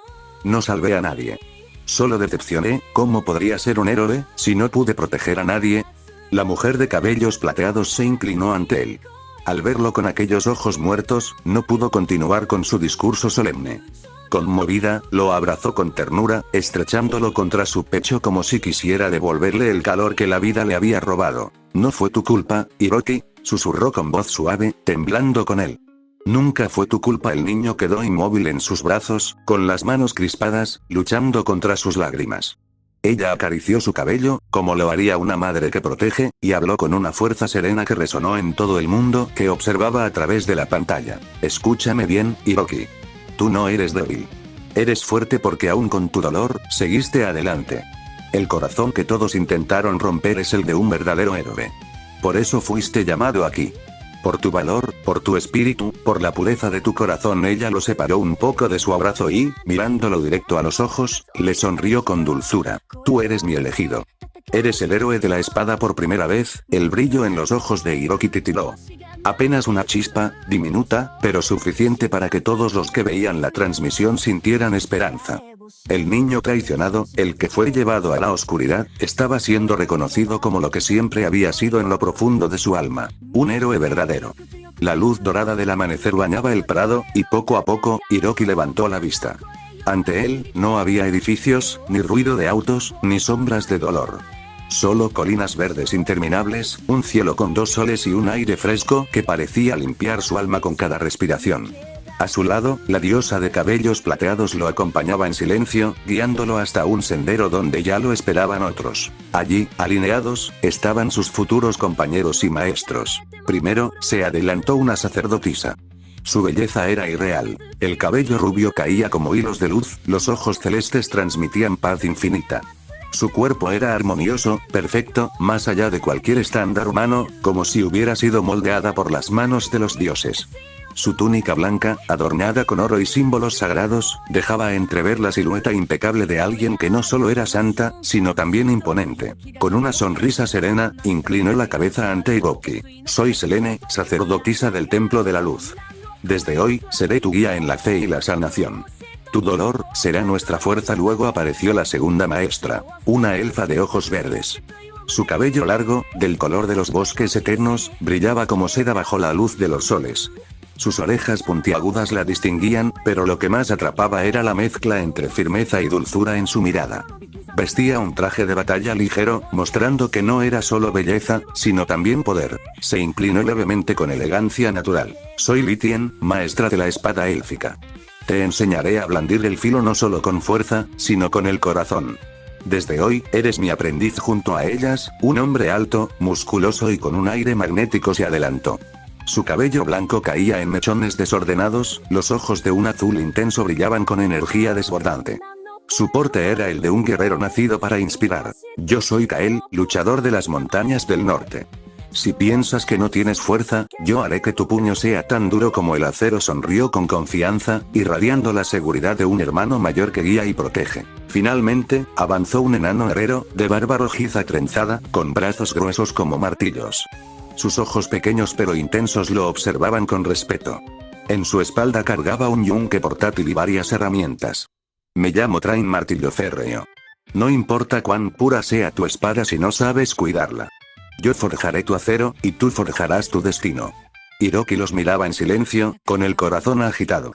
No salvé a nadie. Solo decepcioné. ¿Cómo podría ser un héroe, si no pude proteger a nadie? La mujer de cabellos plateados se inclinó ante él. Al verlo con aquellos ojos muertos, no pudo continuar con su discurso solemne. Conmovida, lo abrazó con ternura, estrechándolo contra su pecho como si quisiera devolverle el calor que la vida le había robado. No fue tu culpa, Hiroki, susurró con voz suave, temblando con él. Nunca fue tu culpa. El niño quedó inmóvil en sus brazos, con las manos crispadas, luchando contra sus lágrimas. Ella acarició su cabello, como lo haría una madre que protege, y habló con una fuerza serena que resonó en todo el mundo que observaba a través de la pantalla. Escúchame bien, Hiroki. Tú no eres débil. Eres fuerte porque aún con tu dolor, seguiste adelante. El corazón que todos intentaron romper es el de un verdadero héroe. Por eso fuiste llamado aquí. Por tu valor, por tu espíritu, por la pureza de tu corazón. Ella lo separó un poco de su abrazo y, mirándolo directo a los ojos, le sonrió con dulzura. Tú eres mi elegido. Eres el héroe de la espada. Por primera vez, el brillo en los ojos de Hiroki titiló. Apenas una chispa, diminuta, pero suficiente para que todos los que veían la transmisión sintieran esperanza. El niño traicionado, el que fue llevado a la oscuridad, estaba siendo reconocido como lo que siempre había sido en lo profundo de su alma, un héroe verdadero. La luz dorada del amanecer bañaba el prado, y poco a poco, Hiroki levantó la vista. Ante él, no había edificios, ni ruido de autos, ni sombras de dolor. Solo colinas verdes interminables, un cielo con dos soles y un aire fresco que parecía limpiar su alma con cada respiración. A su lado, la diosa de cabellos plateados lo acompañaba en silencio, guiándolo hasta un sendero donde ya lo esperaban otros. Allí, alineados, estaban sus futuros compañeros y maestros. Primero, se adelantó una sacerdotisa. Su belleza era irreal. El cabello rubio caía como hilos de luz, los ojos celestes transmitían paz infinita. Su cuerpo era armonioso, perfecto, más allá de cualquier estándar humano, como si hubiera sido moldeada por las manos de los dioses. Su túnica blanca, adornada con oro y símbolos sagrados, dejaba entrever la silueta impecable de alguien que no solo era santa, sino también imponente. Con una sonrisa serena, inclinó la cabeza ante Hiroki. Soy Selene, sacerdotisa del Templo de la Luz. Desde hoy, seré tu guía en la fe y la sanación. Tu dolor será nuestra fuerza. Luego apareció la segunda maestra, una elfa de ojos verdes. Su cabello largo, del color de los bosques eternos, brillaba como seda bajo la luz de los soles. Sus orejas puntiagudas la distinguían, pero lo que más atrapaba era la mezcla entre firmeza y dulzura en su mirada. Vestía un traje de batalla ligero, mostrando que no era solo belleza, sino también poder. Se inclinó levemente con elegancia natural. Soy Lithien, maestra de la espada élfica. Te enseñaré a blandir el filo no solo con fuerza, sino con el corazón. Desde hoy, eres mi aprendiz. Junto a ellas, un hombre alto, musculoso y con un aire magnético se adelantó. Su cabello blanco caía en mechones desordenados, los ojos de un azul intenso brillaban con energía desbordante. Su porte era el de un guerrero nacido para inspirar. Yo soy Kael, luchador de las montañas del norte. Si piensas que no tienes fuerza, yo haré que tu puño sea tan duro como el acero. Sonrió con confianza, irradiando la seguridad de un hermano mayor que guía y protege. Finalmente, avanzó un enano herrero, de barba rojiza trenzada, con brazos gruesos como martillos. Sus ojos pequeños pero intensos lo observaban con respeto. En su espalda cargaba un yunque portátil y varias herramientas. Me llamo Train Martillo Férreo. No importa cuán pura sea tu espada si no sabes cuidarla. Yo forjaré tu acero, y tú forjarás tu destino. Hiroki los miraba en silencio, con el corazón agitado.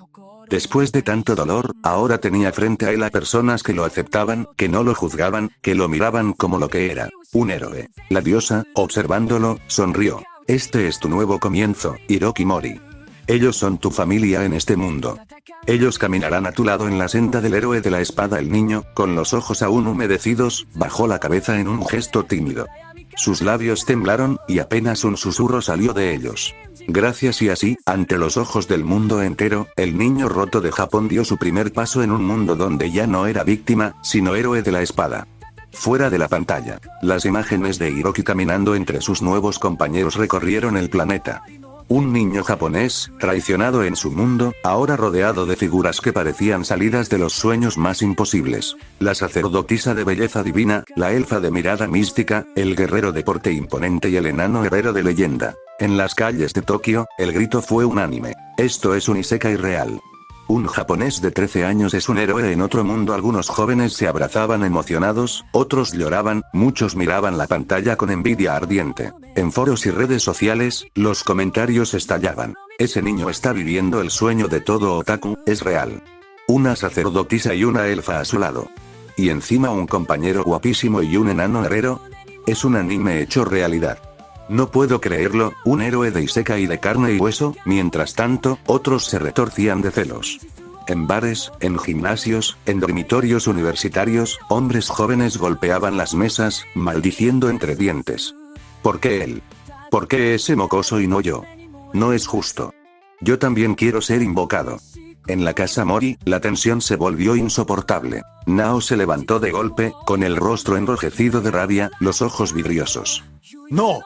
Después de tanto dolor, ahora tenía frente a él a personas que lo aceptaban, que no lo juzgaban, que lo miraban como lo que era, un héroe. La diosa, observándolo, sonrió. Este es tu nuevo comienzo, Hiroki Mori. Ellos son tu familia en este mundo. Ellos caminarán a tu lado en la senda del héroe de la espada. El niño, con los ojos aún humedecidos, bajó la cabeza en un gesto tímido. Sus labios temblaron, y apenas un susurro salió de ellos. Gracias. Y así, ante los ojos del mundo entero, el niño roto de Japón dio su primer paso en un mundo donde ya no era víctima, sino héroe de la espada. Fuera de la pantalla, las imágenes de Hiroki caminando entre sus nuevos compañeros recorrieron el planeta. Un niño japonés, traicionado en su mundo, ahora rodeado de figuras que parecían salidas de los sueños más imposibles. La sacerdotisa de belleza divina, la elfa de mirada mística, el guerrero de porte imponente y el enano herrero de leyenda. En las calles de Tokio, el grito fue unánime. Esto es un isekai real. Un japonés de 13 años es un héroe en otro mundo. Algunos jóvenes se abrazaban emocionados, otros lloraban, muchos miraban la pantalla con envidia ardiente. En foros y redes sociales, los comentarios estallaban. Ese niño está viviendo el sueño de todo otaku, es real. Una sacerdotisa y una elfa a su lado. Y encima un compañero guapísimo y un enano herrero. Es un anime hecho realidad. No puedo creerlo, un héroe de isekai de carne y hueso. Mientras tanto, otros se retorcían de celos. En bares, en gimnasios, en dormitorios universitarios, hombres jóvenes golpeaban las mesas, maldiciendo entre dientes. ¿Por qué él? ¿Por qué ese mocoso y no yo? No es justo. Yo también quiero ser invocado. En la casa Mori, la tensión se volvió insoportable. Nao se levantó de golpe, con el rostro enrojecido de rabia, los ojos vidriosos. ¡No!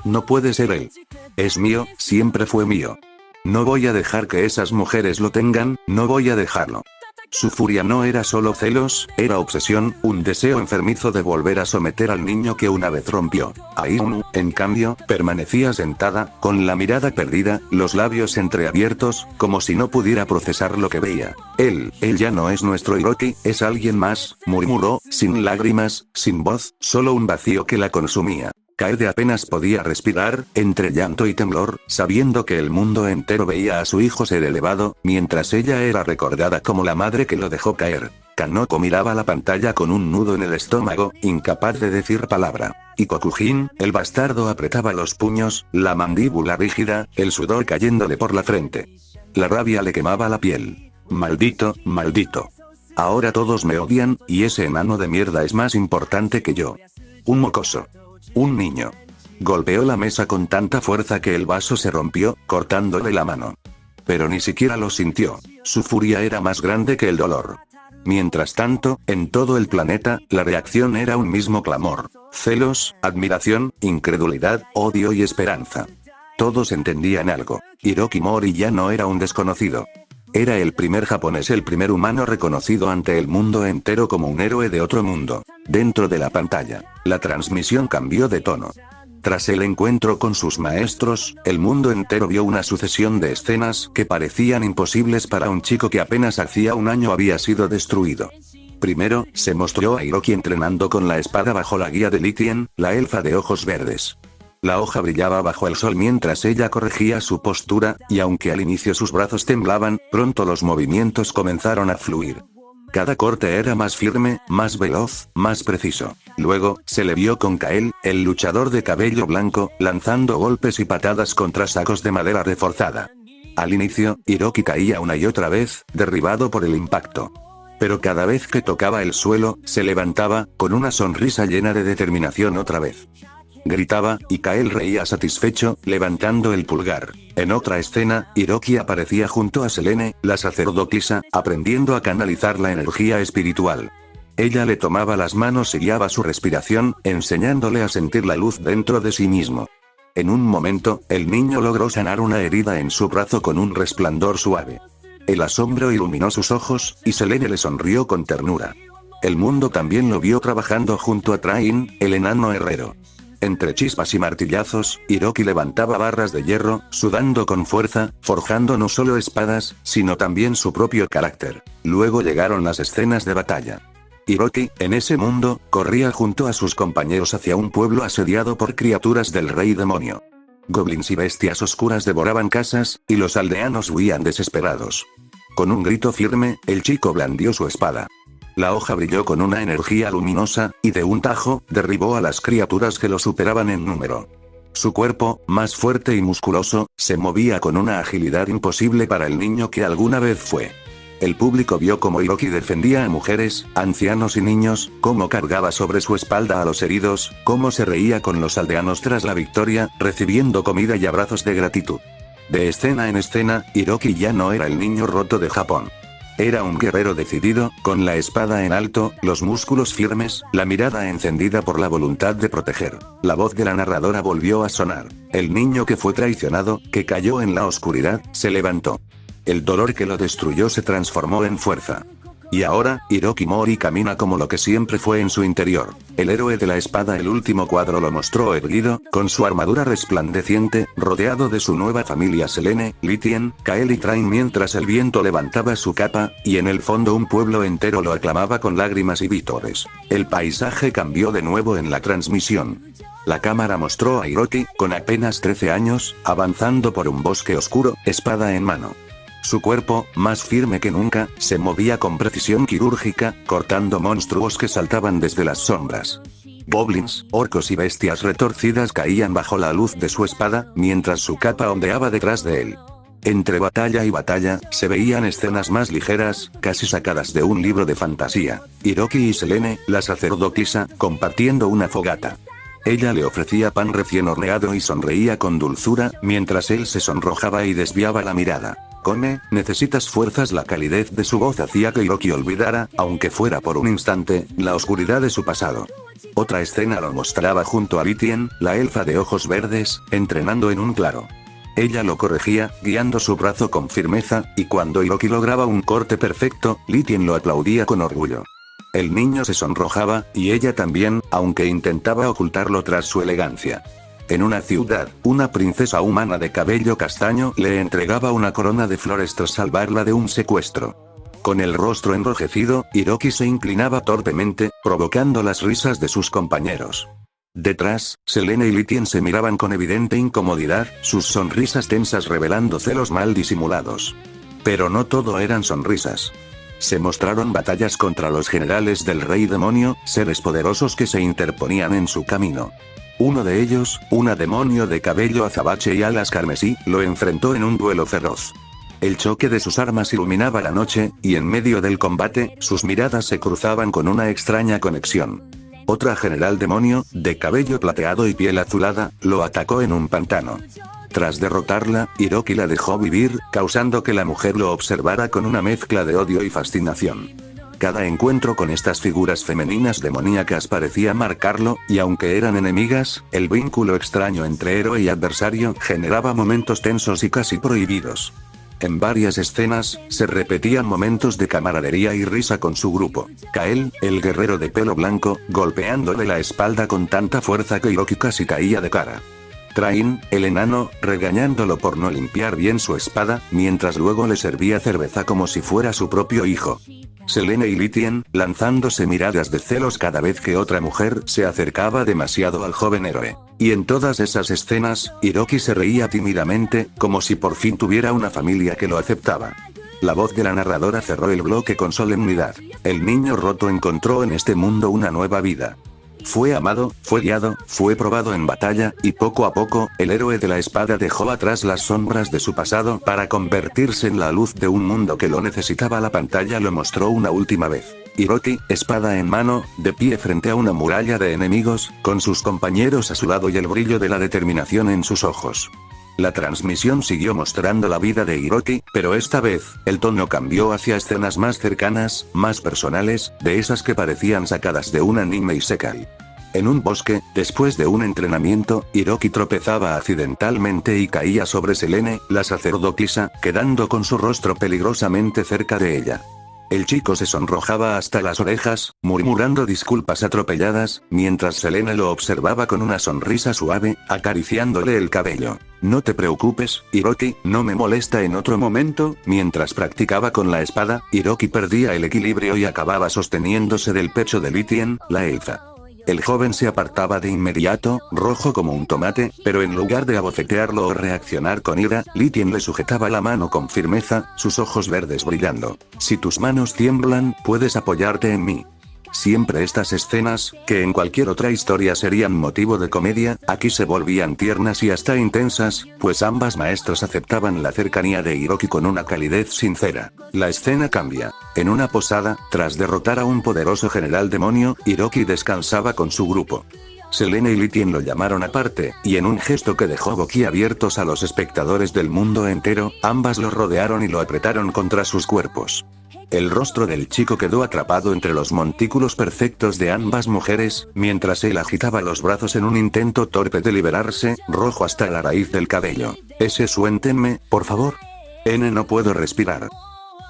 No puede ser él. Es mío, siempre fue mío. No voy a dejar que esas mujeres lo tengan, no voy a dejarlo. Su furia no era solo celos, era obsesión, un deseo enfermizo de volver a someter al niño que una vez rompió. Ainu, en cambio, permanecía sentada, con la mirada perdida, los labios entreabiertos, como si no pudiera procesar lo que veía. Él ya no es nuestro Hiroki, es alguien más, murmuró, sin lágrimas, sin voz, solo un vacío que la consumía. Kaede apenas podía respirar, entre llanto y temblor, sabiendo que el mundo entero veía a su hijo ser elevado, mientras ella era recordada como la madre que lo dejó caer. Kanoko miraba la pantalla con un nudo en el estómago, incapaz de decir palabra. Y Kokujin, el bastardo, apretaba los puños, la mandíbula rígida, el sudor cayéndole por la frente. La rabia le quemaba la piel. Maldito, maldito. Ahora todos me odian, y ese enano de mierda es más importante que yo. Un mocoso. Un niño. Golpeó la mesa con tanta fuerza que el vaso se rompió, cortándole la mano. Pero ni siquiera lo sintió. Su furia era más grande que el dolor. Mientras tanto, en todo el planeta, la reacción era un mismo clamor. Celos, admiración, incredulidad, odio y esperanza. Todos entendían algo. Hiroki Mori ya no era un desconocido. Era el primer japonés, el primer humano reconocido ante el mundo entero como un héroe de otro mundo. Dentro de la pantalla, la transmisión cambió de tono. Tras el encuentro con sus maestros, el mundo entero vio una sucesión de escenas que parecían imposibles para un chico que apenas hacía un año había sido destruido. Primero, se mostró a Hiroki entrenando con la espada bajo la guía de Lithien, la elfa de ojos verdes. La hoja brillaba bajo el sol mientras ella corregía su postura, y aunque al inicio sus brazos temblaban, pronto los movimientos comenzaron a fluir. Cada corte era más firme, más veloz, más preciso. Luego, se le vio con Kael, el luchador de cabello blanco, lanzando golpes y patadas contra sacos de madera reforzada. Al inicio, Hiroki caía una y otra vez, derribado por el impacto. Pero cada vez que tocaba el suelo, se levantaba, con una sonrisa llena de determinación otra vez. Gritaba, y Kael reía satisfecho, levantando el pulgar. En otra escena, Hiroki aparecía junto a Selene, la sacerdotisa, aprendiendo a canalizar la energía espiritual. Ella le tomaba las manos y guiaba su respiración, enseñándole a sentir la luz dentro de sí mismo. En un momento, el niño logró sanar una herida en su brazo con un resplandor suave. El asombro iluminó sus ojos, y Selene le sonrió con ternura. El mundo también lo vio trabajando junto a Train, el enano herrero. Entre chispas y martillazos, Hiroki levantaba barras de hierro, sudando con fuerza, forjando no solo espadas, sino también su propio carácter. Luego llegaron las escenas de batalla. Hiroki, en ese mundo, corría junto a sus compañeros hacia un pueblo asediado por criaturas del rey demonio. Goblins y bestias oscuras devoraban casas, y los aldeanos huían desesperados. Con un grito firme, el chico blandió su espada. La hoja brilló con una energía luminosa, y de un tajo, derribó a las criaturas que lo superaban en número. Su cuerpo, más fuerte y musculoso, se movía con una agilidad imposible para el niño que alguna vez fue. El público vio cómo Hiroki defendía a mujeres, ancianos y niños, cómo cargaba sobre su espalda a los heridos, cómo se reía con los aldeanos tras la victoria, recibiendo comida y abrazos de gratitud. De escena en escena, Hiroki ya no era el niño roto de Japón. Era un guerrero decidido, con la espada en alto, los músculos firmes, la mirada encendida por la voluntad de proteger. La voz de la narradora volvió a sonar. El niño que fue traicionado, que cayó en la oscuridad, se levantó. El dolor que lo destruyó se transformó en fuerza. Y ahora, Hiroki Mori camina como lo que siempre fue en su interior. El héroe de la espada, el último cuadro lo mostró erguido, con su armadura resplandeciente, rodeado de su nueva familia Selene, Lithien, Kael y Train mientras el viento levantaba su capa, y en el fondo un pueblo entero lo aclamaba con lágrimas y vítores. El paisaje cambió de nuevo en la transmisión. La cámara mostró a Hiroki, con apenas 13 años, avanzando por un bosque oscuro, espada en mano. Su cuerpo, más firme que nunca, se movía con precisión quirúrgica, cortando monstruos que saltaban desde las sombras. Goblins, orcos y bestias retorcidas caían bajo la luz de su espada, mientras su capa ondeaba detrás de él. Entre batalla y batalla, se veían escenas más ligeras, casi sacadas de un libro de fantasía. Hiroki y Selene, la sacerdotisa, compartiendo una fogata. Ella le ofrecía pan recién horneado y sonreía con dulzura, mientras él se sonrojaba y desviaba la mirada. Come, necesitas fuerzas. La calidez de su voz hacía que Hiroki olvidara, aunque fuera por un instante, la oscuridad de su pasado. Otra escena lo mostraba junto a Lithien, la elfa de ojos verdes, entrenando en un claro. Ella lo corregía, guiando su brazo con firmeza, y cuando Hiroki lograba un corte perfecto, Lithien lo aplaudía con orgullo. El niño se sonrojaba, y ella también, aunque intentaba ocultarlo tras su elegancia. En una ciudad, una princesa humana de cabello castaño le entregaba una corona de flores tras salvarla de un secuestro. Con el rostro enrojecido, Hiroki se inclinaba torpemente, provocando las risas de sus compañeros. Detrás, Selene y Lithien se miraban con evidente incomodidad, sus sonrisas tensas revelando celos mal disimulados. Pero no todo eran sonrisas. Se mostraron batallas contra los generales del Rey Demonio, seres poderosos que se interponían en su camino. Uno de ellos, una demonio de cabello azabache y alas carmesí, lo enfrentó en un duelo feroz. El choque de sus armas iluminaba la noche, y en medio del combate, sus miradas se cruzaban con una extraña conexión. Otra general demonio, de cabello plateado y piel azulada, lo atacó en un pantano. Tras derrotarla, Hiroki la dejó vivir, causando que la mujer lo observara con una mezcla de odio y fascinación. Cada encuentro con estas figuras femeninas demoníacas parecía marcarlo, y aunque eran enemigas, el vínculo extraño entre héroe y adversario generaba momentos tensos y casi prohibidos. En varias escenas, se repetían momentos de camaradería y risa con su grupo. Kael, el guerrero de pelo blanco, golpeándole la espalda con tanta fuerza que Hiroki casi caía de cara. Train, el enano, regañándolo por no limpiar bien su espada, mientras luego le servía cerveza como si fuera su propio hijo. Selene y Lithien, lanzándose miradas de celos cada vez que otra mujer se acercaba demasiado al joven héroe. Y en todas esas escenas, Hiroki se reía tímidamente, como si por fin tuviera una familia que lo aceptaba. La voz de la narradora cerró el bloque con solemnidad. El niño roto encontró en este mundo una nueva vida. Fue amado, fue guiado, fue probado en batalla, y poco a poco, el héroe de la espada dejó atrás las sombras de su pasado para convertirse en la luz de un mundo que lo necesitaba. La pantalla lo mostró una última vez. Hiroki, espada en mano, de pie frente a una muralla de enemigos, con sus compañeros a su lado y el brillo de la determinación en sus ojos. La transmisión siguió mostrando la vida de Hiroki, pero esta vez, el tono cambió hacia escenas más cercanas, más personales, de esas que parecían sacadas de un anime isekai. En un bosque, después de un entrenamiento, Hiroki tropezaba accidentalmente y caía sobre Selene, la sacerdotisa, quedando con su rostro peligrosamente cerca de ella. El chico se sonrojaba hasta las orejas, murmurando disculpas atropelladas, mientras Selene lo observaba con una sonrisa suave, acariciándole el cabello. No te preocupes, Hiroki, no me molesta. En otro momento, mientras practicaba con la espada, Hiroki perdía el equilibrio y acababa sosteniéndose del pecho de Lithien, la elfa. El joven se apartaba de inmediato, rojo como un tomate, pero en lugar de abofetearlo o reaccionar con ira, Lithien le sujetaba la mano con firmeza, sus ojos verdes brillando. Si tus manos tiemblan, puedes apoyarte en mí. Siempre estas escenas, que en cualquier otra historia serían motivo de comedia, aquí se volvían tiernas y hasta intensas, pues ambas maestras aceptaban la cercanía de Hiroki con una calidez sincera. La escena cambia. En una posada, tras derrotar a un poderoso general demonio, Hiroki descansaba con su grupo. Selene y Lithien lo llamaron aparte, y en un gesto que dejó boquiabiertos a los espectadores del mundo entero, ambas lo rodearon y lo apretaron contra sus cuerpos. El rostro del chico quedó atrapado entre los montículos perfectos de ambas mujeres, mientras él agitaba los brazos en un intento torpe de liberarse, rojo hasta la raíz del cabello. Suéltenme, por favor. No puedo respirar.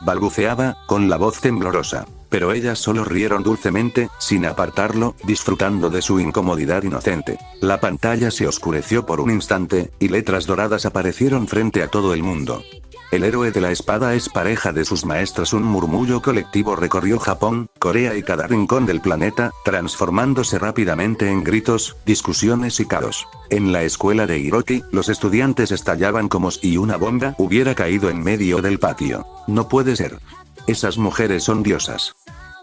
Balbuceaba, con la voz temblorosa. Pero ellas solo rieron dulcemente, sin apartarlo, disfrutando de su incomodidad inocente. La pantalla se oscureció por un instante, y letras doradas aparecieron frente a todo el mundo. El héroe de la espada es pareja de sus maestras. Un murmullo colectivo recorrió Japón, Corea y cada rincón del planeta, transformándose rápidamente en gritos, discusiones y caos. En la escuela de Hiroki, los estudiantes estallaban como si una bomba hubiera caído en medio del patio. No puede ser. Esas mujeres son diosas.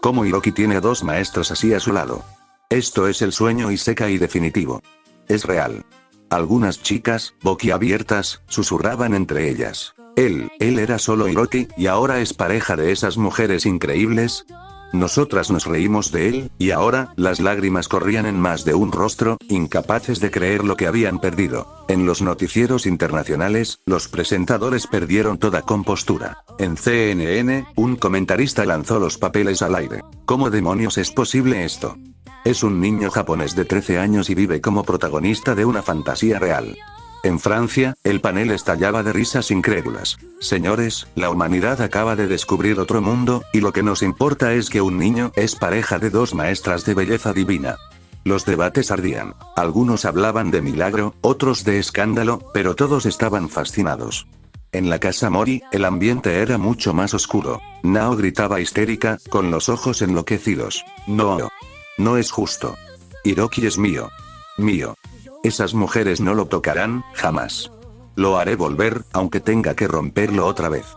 ¿Cómo Hiroki tiene a dos maestras así a su lado? Esto es el sueño isekai definitivo. Es real. Algunas chicas, boquiabiertas, susurraban entre ellas. Él era solo Hiroki, y ahora es pareja de esas mujeres increíbles. Nosotras nos reímos de él, y ahora, las lágrimas corrían en más de un rostro, incapaces de creer lo que habían perdido. En los noticieros internacionales, los presentadores perdieron toda compostura. En CNN, un comentarista lanzó los papeles al aire. ¿Cómo demonios es posible esto? Es un niño japonés de 13 años y vive como protagonista de una fantasía real. En Francia, el panel estallaba de risas incrédulas. Señores, la humanidad acaba de descubrir otro mundo, y lo que nos importa es que un niño es pareja de dos maestras de belleza divina. Los debates ardían. Algunos hablaban de milagro, otros de escándalo, pero todos estaban fascinados. En la casa Mori, el ambiente era mucho más oscuro. Nao gritaba histérica, con los ojos enloquecidos. No. No es justo. Hiroki es mío. Mío. Esas mujeres no lo tocarán, jamás. Lo haré volver, aunque tenga que romperlo otra vez.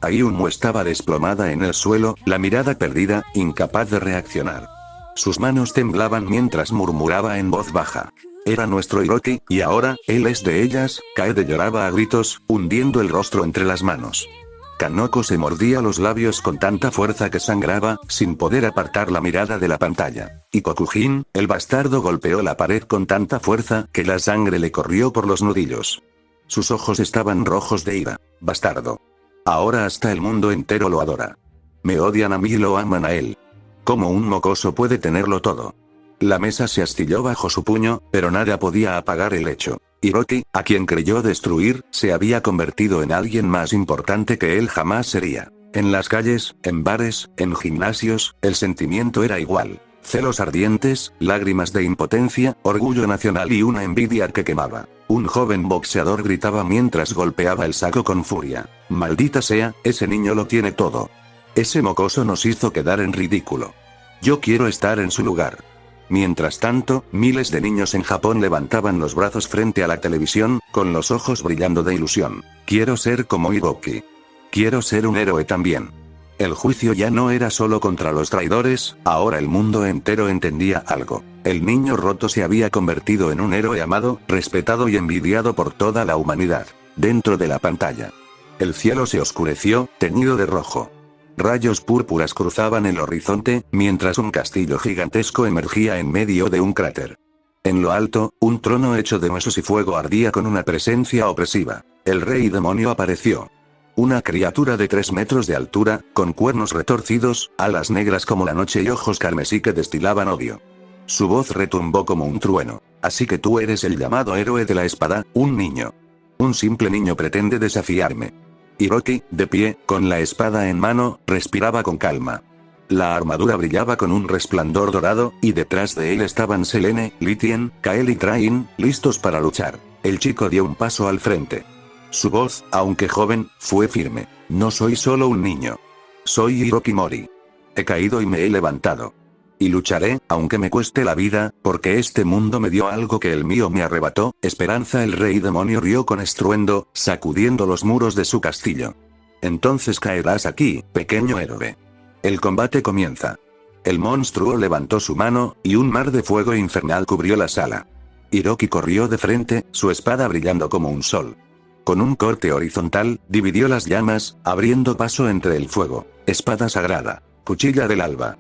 Ayumu estaba desplomada en el suelo, la mirada perdida, incapaz de reaccionar. Sus manos temblaban mientras murmuraba en voz baja. Era nuestro Hiroki, y ahora, él es de ellas. Kaede lloraba a gritos, hundiendo el rostro entre las manos. Kanoko se mordía los labios con tanta fuerza que sangraba, sin poder apartar la mirada de la pantalla. Y Kokujin, el bastardo, golpeó la pared con tanta fuerza que la sangre le corrió por los nudillos. Sus ojos estaban rojos de ira. Bastardo. Ahora hasta el mundo entero lo adora. Me odian a mí y lo aman a él. ¿Cómo un mocoso puede tenerlo todo? La mesa se astilló bajo su puño, pero nada podía apagar el hecho. Hiroki, a quien creyó destruir, se había convertido en alguien más importante que él jamás sería. En las calles, en bares, en gimnasios, el sentimiento era igual. Celos ardientes, lágrimas de impotencia, orgullo nacional y una envidia que quemaba. Un joven boxeador gritaba mientras golpeaba el saco con furia. Maldita sea, ese niño lo tiene todo. Ese mocoso nos hizo quedar en ridículo. Yo quiero estar en su lugar. Mientras tanto, miles de niños en Japón levantaban los brazos frente a la televisión, con los ojos brillando de ilusión. Quiero ser como Hiroki. Quiero ser un héroe también. El juicio ya no era solo contra los traidores, ahora el mundo entero entendía algo. El niño roto se había convertido en un héroe amado, respetado y envidiado por toda la humanidad. Dentro de la pantalla. El cielo se oscureció, teñido de rojo. Rayos púrpuras cruzaban el horizonte, mientras un castillo gigantesco emergía en medio de un cráter. En lo alto, un trono hecho de huesos y fuego ardía con una presencia opresiva. El rey demonio apareció. Una criatura de 3 metros de altura, con cuernos retorcidos, alas negras como la noche y ojos carmesí que destilaban odio. Su voz retumbó como un trueno. Así que tú eres el llamado héroe de la espada, un niño. Un simple niño pretende desafiarme. Hiroki, de pie, con la espada en mano, respiraba con calma. La armadura brillaba con un resplandor dorado, y detrás de él estaban Selene, Lithien, Kael y Train, listos para luchar. El chico dio un paso al frente. Su voz, aunque joven, fue firme. No soy solo un niño. Soy Hiroki Mori. He caído y me he levantado. Y lucharé, aunque me cueste la vida, porque este mundo me dio algo que el mío me arrebató. Esperanza. El rey demonio rió con estruendo, sacudiendo los muros de su castillo. Entonces caerás aquí, pequeño héroe. El combate comienza. El monstruo levantó su mano, y un mar de fuego infernal cubrió la sala. Hiroki corrió de frente, su espada brillando como un sol. Con un corte horizontal, dividió las llamas, abriendo paso entre el fuego. Espada sagrada. Cuchilla del alba.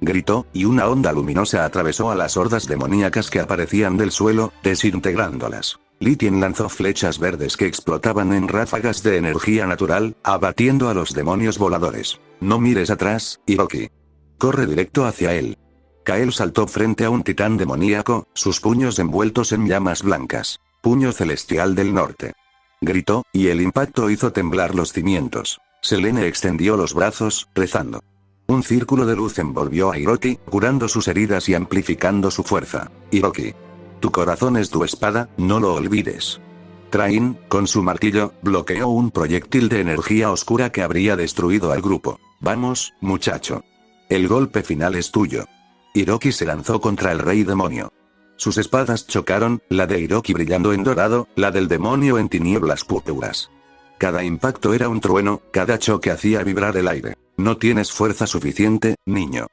Gritó, y una onda luminosa atravesó a las hordas demoníacas que aparecían del suelo, desintegrándolas. Lithien lanzó flechas verdes que explotaban en ráfagas de energía natural, abatiendo a los demonios voladores. No mires atrás, Hiroki. Corre directo hacia él. Kael saltó frente a un titán demoníaco, sus puños envueltos en llamas blancas. Puño celestial del norte. Gritó, y el impacto hizo temblar los cimientos. Selene extendió los brazos, rezando. Un círculo de luz envolvió a Hiroki, curando sus heridas y amplificando su fuerza. Hiroki. Tu corazón es tu espada, no lo olvides. Train, con su martillo, bloqueó un proyectil de energía oscura que habría destruido al grupo. Vamos, muchacho. El golpe final es tuyo. Hiroki se lanzó contra el rey demonio. Sus espadas chocaron, la de Hiroki brillando en dorado, la del demonio en tinieblas púrpuras. Cada impacto era un trueno, cada choque hacía vibrar el aire. No tienes fuerza suficiente, niño.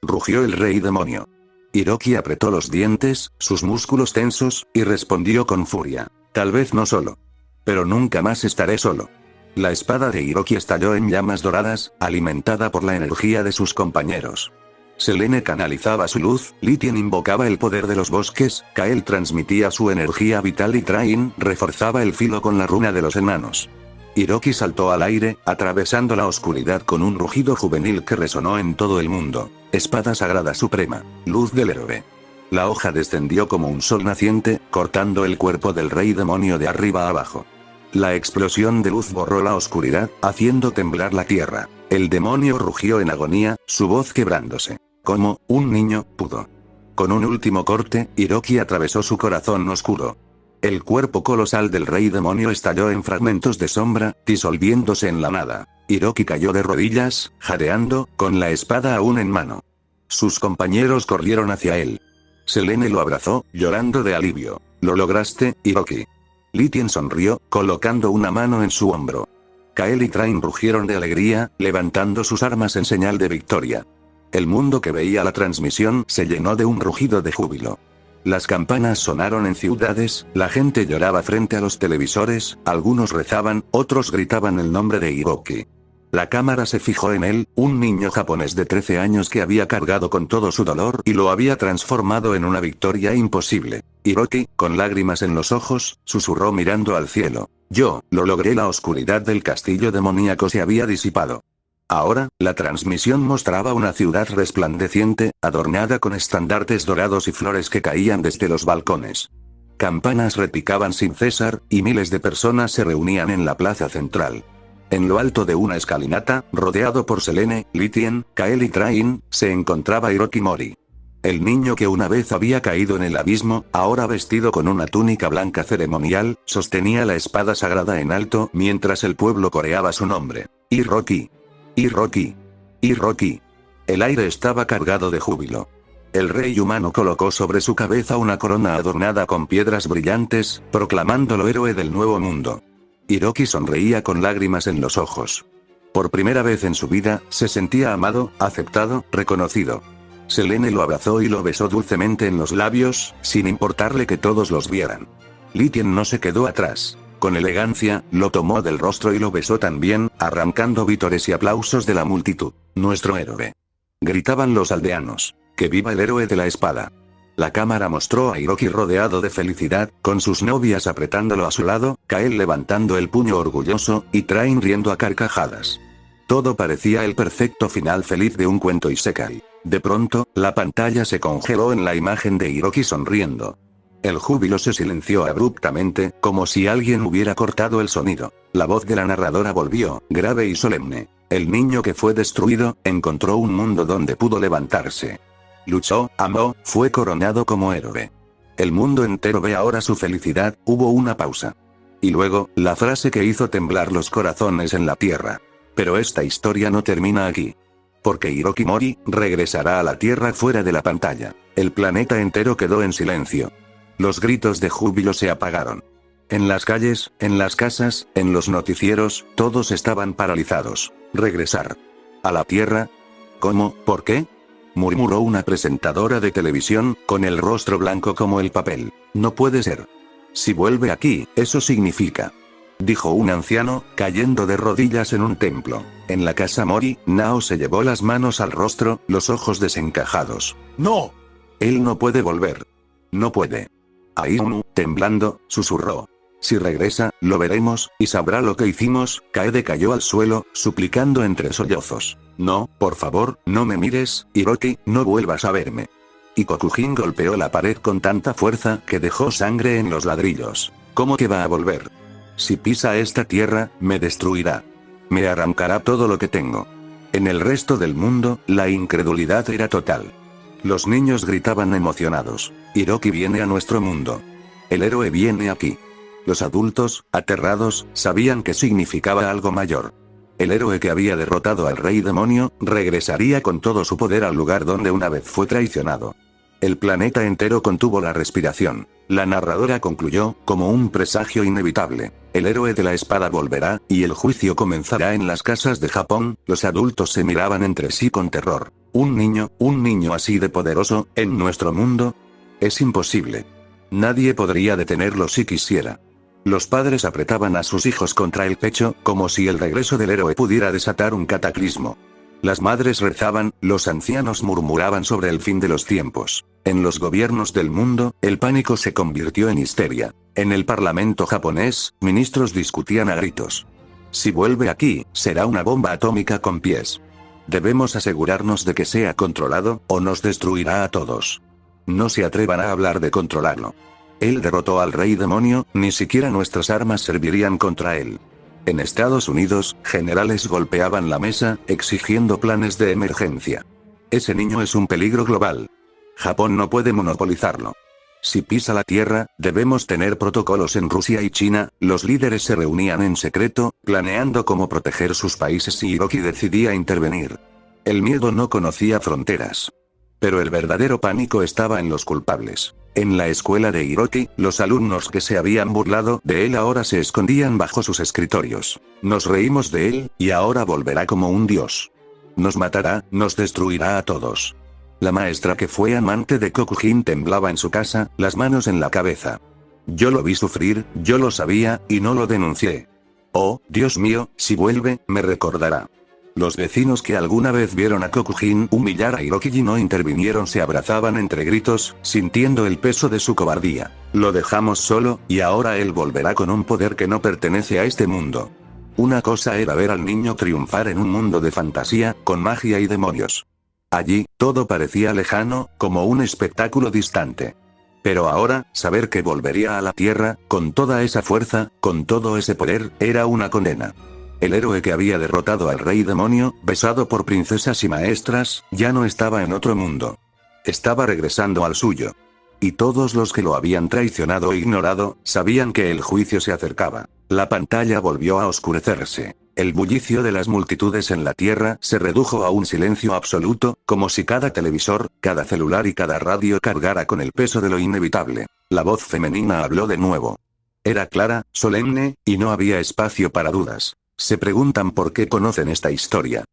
Rugió el rey demonio. Hiroki apretó los dientes, sus músculos tensos, y respondió con furia. Tal vez no solo. Pero nunca más estaré solo. La espada de Hiroki estalló en llamas doradas, alimentada por la energía de sus compañeros. Selene canalizaba su luz, Lithien invocaba el poder de los bosques, Kael transmitía su energía vital y Train reforzaba el filo con la runa de los enanos. Hiroki saltó al aire, atravesando la oscuridad con un rugido juvenil que resonó en todo el mundo. Espada sagrada suprema. Luz del héroe. La hoja descendió como un sol naciente, cortando el cuerpo del rey demonio de arriba a abajo. La explosión de luz borró la oscuridad, haciendo temblar la tierra. El demonio rugió en agonía, su voz quebrándose. Como un niño pudo. Con un último corte, Hiroki atravesó su corazón oscuro. El cuerpo colosal del rey demonio estalló en fragmentos de sombra, disolviéndose en la nada. Hiroki cayó de rodillas, jadeando, con la espada aún en mano. Sus compañeros corrieron hacia él. Selene lo abrazó, llorando de alivio. «Lo lograste, Hiroki». Lithien sonrió, colocando una mano en su hombro. Kael y Train rugieron de alegría, levantando sus armas en señal de victoria. El mundo que veía la transmisión se llenó de un rugido de júbilo. Las campanas sonaron en ciudades, la gente lloraba frente a los televisores, algunos rezaban, otros gritaban el nombre de Hiroki. La cámara se fijó en él, un niño japonés de 13 años que había cargado con todo su dolor y lo había transformado en una victoria imposible. Hiroki, con lágrimas en los ojos, susurró mirando al cielo. «Yo, lo logré». La oscuridad del castillo demoníaco se había disipado. Ahora, la transmisión mostraba una ciudad resplandeciente, adornada con estandartes dorados y flores que caían desde los balcones. Campanas repicaban sin cesar, y miles de personas se reunían en la plaza central. En lo alto de una escalinata, rodeado por Selene, Lithien, Kael y Train, se encontraba Hiroki Mori. El niño que una vez había caído en el abismo, ahora vestido con una túnica blanca ceremonial, sostenía la espada sagrada en alto mientras el pueblo coreaba su nombre. Hiroki. Hiroki. Hiroki. El aire estaba cargado de júbilo. El rey humano colocó sobre su cabeza una corona adornada con piedras brillantes, proclamándolo héroe del nuevo mundo. Hiroki sonreía con lágrimas en los ojos. Por primera vez en su vida, se sentía amado, aceptado, reconocido. Selene lo abrazó y lo besó dulcemente en los labios, sin importarle que todos los vieran. Lithien no se quedó atrás. Con elegancia, lo tomó del rostro y lo besó también, arrancando vítores y aplausos de la multitud. «Nuestro héroe», gritaban los aldeanos. «¡Que viva el héroe de la espada!». La cámara mostró a Hiroki rodeado de felicidad, con sus novias apretándolo a su lado, Kael levantando el puño orgulloso, y Train riendo a carcajadas. Todo parecía el perfecto final feliz de un cuento isekai. De pronto, la pantalla se congeló en la imagen de Hiroki sonriendo. El júbilo se silenció abruptamente, como si alguien hubiera cortado el sonido. La voz de la narradora volvió, grave y solemne. El niño que fue destruido, encontró un mundo donde pudo levantarse. Luchó, amó, fue coronado como héroe. El mundo entero ve ahora su felicidad. Hubo una pausa. Y luego, la frase que hizo temblar los corazones en la tierra. Pero esta historia no termina aquí. Porque Hiroki Mori regresará a la tierra fuera de la pantalla. El planeta entero quedó en silencio. Los gritos de júbilo se apagaron. En las calles, en las casas, en los noticieros, todos estaban paralizados. ¿Regresar a la tierra? ¿Cómo? ¿Por qué?, murmuró una presentadora de televisión, con el rostro blanco como el papel. «No puede ser. Si vuelve aquí, eso significa», dijo un anciano, cayendo de rodillas en un templo. En la casa Mori, Nao se llevó las manos al rostro, los ojos desencajados. «¡No! Él no puede volver. No puede». Ainu, temblando, susurró. «Si regresa, lo veremos, y sabrá lo que hicimos». Kaede cayó al suelo, suplicando entre sollozos. «No, por favor, no me mires, Hiroki, no vuelvas a verme». Y Kokujin golpeó la pared con tanta fuerza que dejó sangre en los ladrillos. «¿Cómo que va a volver? Si pisa esta tierra, me destruirá. Me arrancará todo lo que tengo». En el resto del mundo, la incredulidad era total. Los niños gritaban emocionados. «Hiroki viene a nuestro mundo. El héroe viene aquí». Los adultos, aterrados, sabían que significaba algo mayor. El héroe que había derrotado al rey demonio, regresaría con todo su poder al lugar donde una vez fue traicionado. El planeta entero contuvo la respiración. La narradora concluyó, como un presagio inevitable. El héroe de la espada volverá, y el juicio comenzará en las casas de Japón. Los adultos se miraban entre sí con terror. Un niño así de poderoso, en nuestro mundo? Es imposible. Nadie podría detenerlo si quisiera. Los padres apretaban a sus hijos contra el pecho, como si el regreso del héroe pudiera desatar un cataclismo. Las madres rezaban, los ancianos murmuraban sobre el fin de los tiempos. En los gobiernos del mundo, el pánico se convirtió en histeria. En el parlamento japonés, ministros discutían a gritos. Si vuelve aquí, será una bomba atómica con pies. Debemos asegurarnos de que sea controlado, o nos destruirá a todos. No se atrevan a hablar de controlarlo. Él derrotó al rey demonio, ni siquiera nuestras armas servirían contra él. En Estados Unidos, generales golpeaban la mesa, exigiendo planes de emergencia. Ese niño es un peligro global. Japón no puede monopolizarlo. Si pisa la tierra, debemos tener protocolos en Rusia y China. Los líderes se reunían en secreto, planeando cómo proteger sus países si Hiroki decidía intervenir. El miedo no conocía fronteras. Pero el verdadero pánico estaba en los culpables. En la escuela de Hiroki, los alumnos que se habían burlado de él ahora se escondían bajo sus escritorios. Nos reímos de él, y ahora volverá como un dios. Nos matará, nos destruirá a todos. La maestra que fue amante de Kokujin temblaba en su casa, las manos en la cabeza. Yo lo vi sufrir, yo lo sabía, y no lo denuncié. Oh, Dios mío, si vuelve, me recordará. Los vecinos que alguna vez vieron a Kokujin humillar a Hiroki y no intervinieron se abrazaban entre gritos, sintiendo el peso de su cobardía. Lo dejamos solo, y ahora él volverá con un poder que no pertenece a este mundo. Una cosa era ver al niño triunfar en un mundo de fantasía, con magia y demonios. Allí, todo parecía lejano, como un espectáculo distante. Pero ahora, saber que volvería a la Tierra, con toda esa fuerza, con todo ese poder, era una condena. El héroe que había derrotado al rey demonio, besado por princesas y maestras, ya no estaba en otro mundo. Estaba regresando al suyo. Y todos los que lo habían traicionado o ignorado, sabían que el juicio se acercaba. La pantalla volvió a oscurecerse. El bullicio de las multitudes en la Tierra se redujo a un silencio absoluto, como si cada televisor, cada celular y cada radio cargara con el peso de lo inevitable. La voz femenina habló de nuevo. Era clara, solemne, y no había espacio para dudas. Se preguntan por qué conocen esta historia.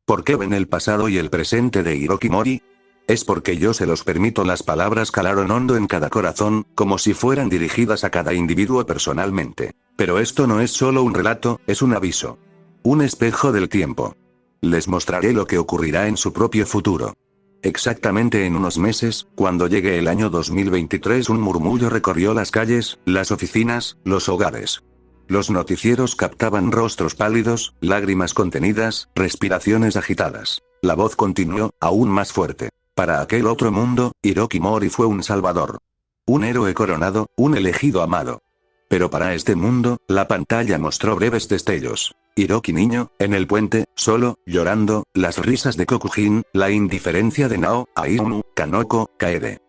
¿Por qué ven el pasado y el presente de Hiroki Mori? Es porque yo se los permito. Las palabras calaron hondo en cada corazón, como si fueran dirigidas a cada individuo personalmente. Pero esto no es solo un relato, es un aviso. Un espejo del tiempo. Les mostraré lo que ocurrirá en su propio futuro. Exactamente en unos meses, cuando llegue el año 2023, un murmullo recorrió las calles, las oficinas, los hogares. Los noticieros captaban rostros pálidos, lágrimas contenidas, respiraciones agitadas. La voz continuó, aún más fuerte. Para aquel otro mundo, Hiroki Mori fue un salvador. Un héroe coronado, un elegido amado. Pero para este mundo, la pantalla mostró breves destellos. Hiroki niño, en el puente, solo, llorando, las risas de Kokujin, la indiferencia de Nao, Ainu, Kanoko, Kaede.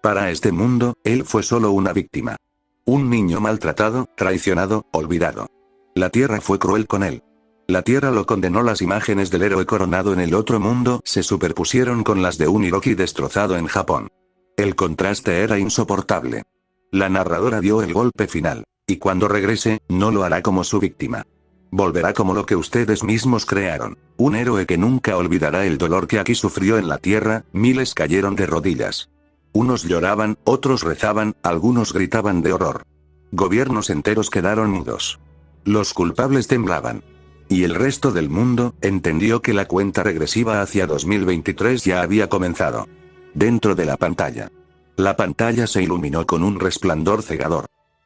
Para este mundo, él fue solo una víctima. Un niño maltratado, traicionado, olvidado. La tierra fue cruel con él. La tierra lo condenó. Las imágenes del héroe coronado en el otro mundo se superpusieron con las de un Hiroki destrozado en Japón. El contraste era insoportable. La narradora dio el golpe final. Y cuando regrese, no lo hará como su víctima. Volverá como lo que ustedes mismos crearon. Un héroe que nunca olvidará el dolor que aquí sufrió en la tierra. Miles cayeron de rodillas. Unos lloraban, otros rezaban, algunos gritaban de horror. Gobiernos enteros quedaron mudos. Los culpables temblaban. Y el resto del mundo entendió que la cuenta regresiva hacia 2023 ya había comenzado. Dentro de la pantalla. La pantalla se iluminó con un resplandor cegador.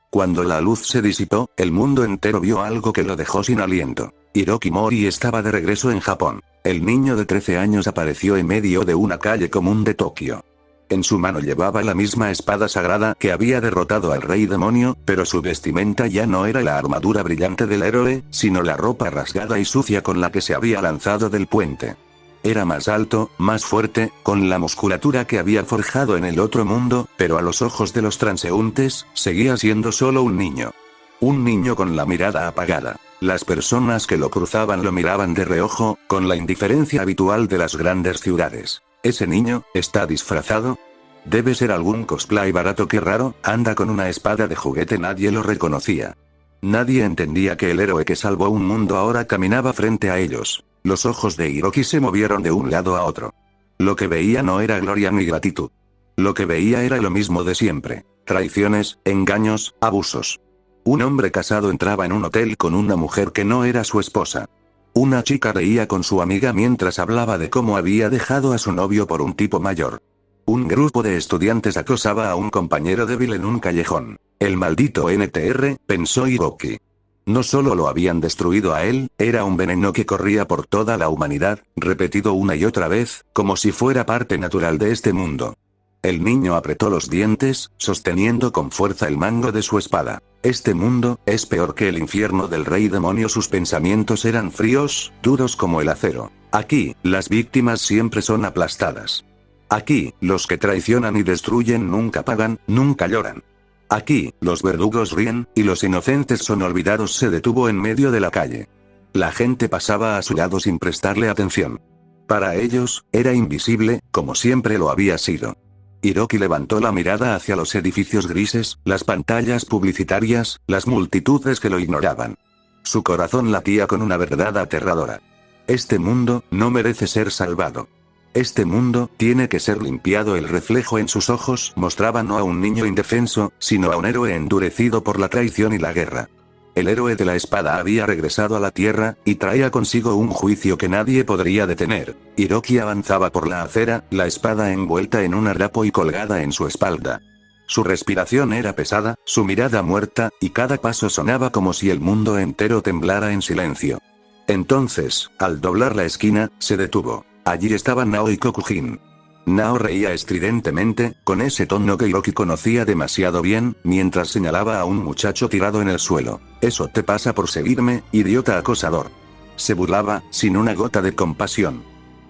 Cuando la luz se disipó, el mundo entero vio algo que lo dejó sin aliento. Hiroki Mori estaba de regreso en Japón. El niño de 13 años apareció en medio de una calle común de Tokio. En su mano llevaba la misma espada sagrada que había derrotado al rey demonio, pero su vestimenta ya no era la armadura brillante del héroe, sino la ropa rasgada y sucia con la que se había lanzado del puente. Era más alto, más fuerte, con la musculatura que había forjado en el otro mundo, pero a los ojos de los transeúntes, seguía siendo solo un niño. Un niño con la mirada apagada. Las personas que lo cruzaban lo miraban de reojo, con la indiferencia habitual de las grandes ciudades. ¿Ese niño está disfrazado? Debe ser algún cosplay barato. Qué raro, anda con una espada de juguete. Nadie lo reconocía. Nadie entendía que el héroe que salvó un mundo ahora caminaba frente a ellos. Los ojos de Hiroki se movieron de un lado a otro. Lo que veía no era gloria ni gratitud. Lo que veía era lo mismo de siempre. Traiciones, engaños, abusos. Un hombre casado entraba en un hotel con una mujer que no era su esposa. Una chica reía con su amiga mientras hablaba de cómo había dejado a su novio por un tipo mayor. Un grupo de estudiantes acosaba a un compañero débil en un callejón. El maldito NTR, pensó Hiroki. No solo lo habían destruido a él, era un veneno que corría por toda la humanidad, repetido una y otra vez, como si fuera parte natural de este mundo. El niño apretó los dientes, sosteniendo con fuerza el mango de su espada. Este mundo es peor que el infierno del rey demonio. Sus pensamientos eran fríos, duros como el acero. Aquí, las víctimas siempre son aplastadas. Aquí, los que traicionan y destruyen nunca pagan, nunca lloran. Aquí, los verdugos ríen, y los inocentes son olvidados. Se detuvo en medio de la calle. La gente pasaba a su lado sin prestarle atención. Para ellos, era invisible, como siempre lo había sido. Hiroki levantó la mirada hacia los edificios grises, las pantallas publicitarias, las multitudes que lo ignoraban. Su corazón latía con una verdad aterradora. Este mundo no merece ser salvado. Este mundo tiene que ser limpiado. El reflejo en sus ojos mostraba no a un niño indefenso, sino a un héroe endurecido por la traición y la guerra. El héroe de la espada había regresado a la tierra, y traía consigo un juicio que nadie podría detener. Hiroki avanzaba por la acera, la espada envuelta en un harapo y colgada en su espalda. Su respiración era pesada, su mirada muerta, y cada paso sonaba como si el mundo entero temblara en silencio. Entonces, al doblar la esquina, se detuvo. Allí estaban Nao y Kokujin. Nao reía estridentemente, con ese tono que Hiroki conocía demasiado bien, mientras señalaba a un muchacho tirado en el suelo. «Eso te pasa por seguirme, idiota acosador». Se burlaba, sin una gota de compasión.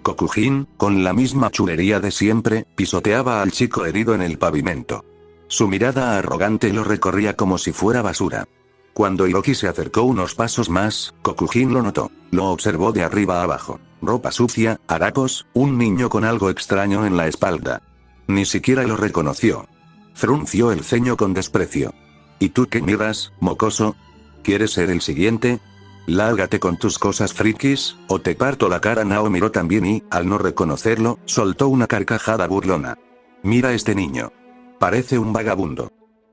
Kokujin, con la misma chulería de siempre, pisoteaba al chico herido en el pavimento. Su mirada arrogante lo recorría como si fuera basura. Cuando Hiroki se acercó unos pasos más, Kokujin lo notó. Lo observó de arriba a abajo. Ropa sucia, harapos, un niño con algo extraño en la espalda. Ni siquiera lo reconoció. Frunció el ceño con desprecio. ¿Y tú qué miras, mocoso? ¿Quieres ser el siguiente? Lárgate con tus cosas frikis, o te parto la cara. Nao miró también y, al no reconocerlo, soltó una carcajada burlona. Mira este niño. Parece un vagabundo.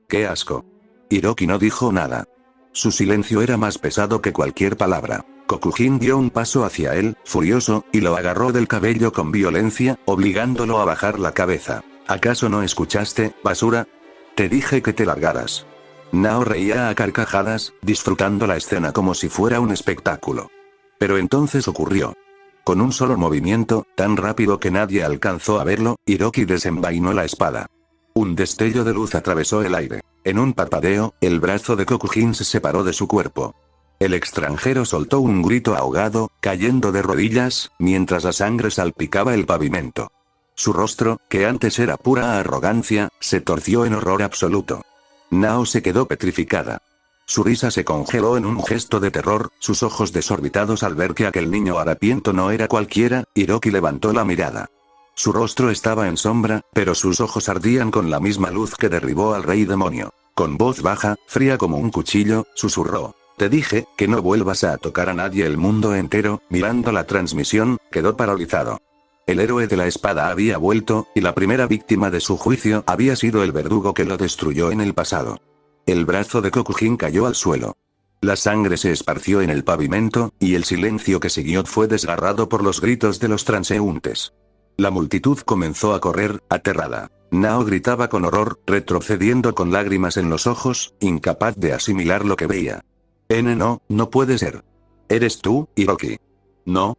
¡Qué asco! Hiroki no dijo nada. Su silencio era más pesado que cualquier palabra. Kokujin dio un paso hacia él, furioso, y lo agarró del cabello con violencia, obligándolo a bajar la cabeza. ¿Acaso no escuchaste, basura? Te dije que te largaras. Nao reía a carcajadas, disfrutando la escena como si fuera un espectáculo. Pero entonces ocurrió. Con un solo movimiento, tan rápido que nadie alcanzó a verlo, Hiroki desenvainó la espada. Un destello de luz atravesó el aire. En un parpadeo, el brazo de Kokujin se separó de su cuerpo. El extranjero soltó un grito ahogado, cayendo de rodillas, mientras la sangre salpicaba el pavimento. Su rostro, que antes era pura arrogancia, se torció en horror absoluto. Nao se quedó petrificada. Su risa se congeló en un gesto de terror, sus ojos desorbitados al ver que aquel niño harapiento no era cualquiera. Hiroki levantó la mirada. Su rostro estaba en sombra, pero sus ojos ardían con la misma luz que derribó al rey demonio. Con voz baja, fría como un cuchillo, susurró. Te dije, que no vuelvas a tocar a nadie. El mundo entero, mirando la transmisión, quedó paralizado. El héroe de la espada había vuelto, y la primera víctima de su juicio había sido el verdugo que lo destruyó en el pasado. El brazo de Kokujin cayó al suelo. La sangre se esparció en el pavimento, y el silencio que siguió fue desgarrado por los gritos de los transeúntes. La multitud comenzó a correr, aterrada. Nao gritaba con horror, retrocediendo con lágrimas en los ojos, incapaz de asimilar lo que veía. No puede ser. ¿Eres tú, Hiroki? No.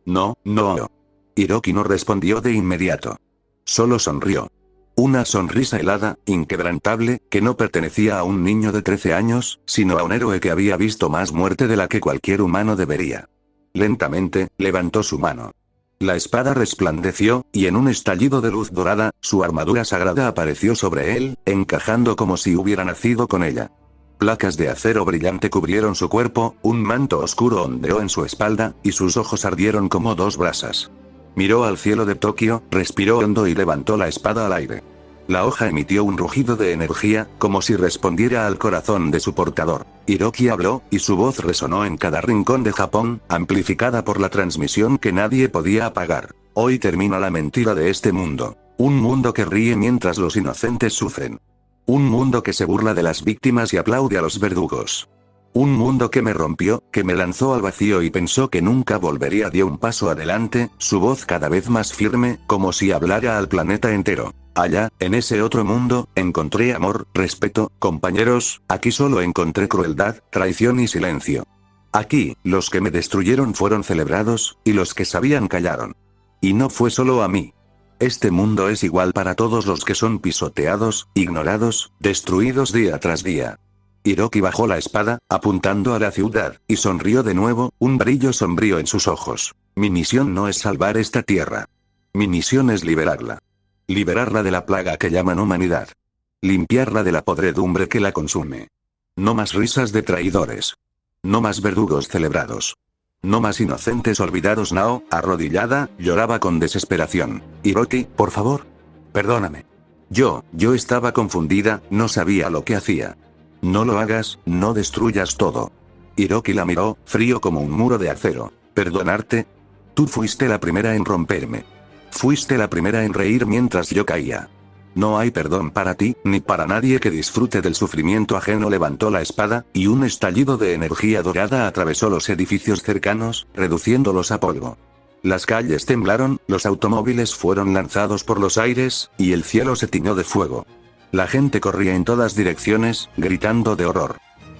Hiroki no respondió de inmediato. Solo sonrió. Una sonrisa helada, inquebrantable, que no pertenecía a un niño de 13 años, sino a un héroe que había visto más muerte de la que cualquier humano debería. Lentamente, levantó su mano. La espada resplandeció, y en un estallido de luz dorada, su armadura sagrada apareció sobre él, encajando como si hubiera nacido con ella. Placas de acero brillante cubrieron su cuerpo, un manto oscuro ondeó en su espalda, y sus ojos ardieron como dos brasas. Miró al cielo de Tokio, respiró hondo y levantó la espada al aire. La hoja emitió un rugido de energía, como si respondiera al corazón de su portador. Hiroki habló, y su voz resonó en cada rincón de Japón, amplificada por la transmisión que nadie podía apagar. Hoy termina la mentira de este mundo. Un mundo que ríe mientras los inocentes sufren. Un mundo que se burla de las víctimas y aplaude a los verdugos. Un mundo que me rompió, que me lanzó al vacío y pensó que nunca volvería. Dio un paso adelante, su voz cada vez más firme, como si hablara al planeta entero. Allá, en ese otro mundo, encontré amor, respeto, compañeros. Aquí solo encontré crueldad, traición y silencio. Aquí, los que me destruyeron fueron celebrados, y los que sabían callaron. Y no fue solo a mí. Este mundo es igual para todos los que son pisoteados, ignorados, destruidos día tras día. Hiroki bajó la espada, apuntando a la ciudad, y sonrió de nuevo, un brillo sombrío en sus ojos. Mi misión no es salvar esta tierra. Mi misión es liberarla. Liberarla de la plaga que llaman humanidad. Limpiarla de la podredumbre que la consume. No más risas de traidores. No más verdugos celebrados. No más inocentes olvidados. Nao, arrodillada, lloraba con desesperación. Hiroki, por favor. Perdóname. Yo estaba confundida, no sabía lo que hacía. No lo hagas, no destruyas todo. Hiroki la miró, frío como un muro de acero. ¿Perdonarte? Tú fuiste la primera en romperme. Fuiste la primera en reír mientras yo caía. No hay perdón para ti, ni para nadie que disfrute del sufrimiento ajeno. Levantó la espada, y un estallido de energía dorada atravesó los edificios cercanos, reduciéndolos a polvo. Las calles temblaron, los automóviles fueron lanzados por los aires, y el cielo se tiñó de fuego. La gente corría en todas direcciones, gritando de horror.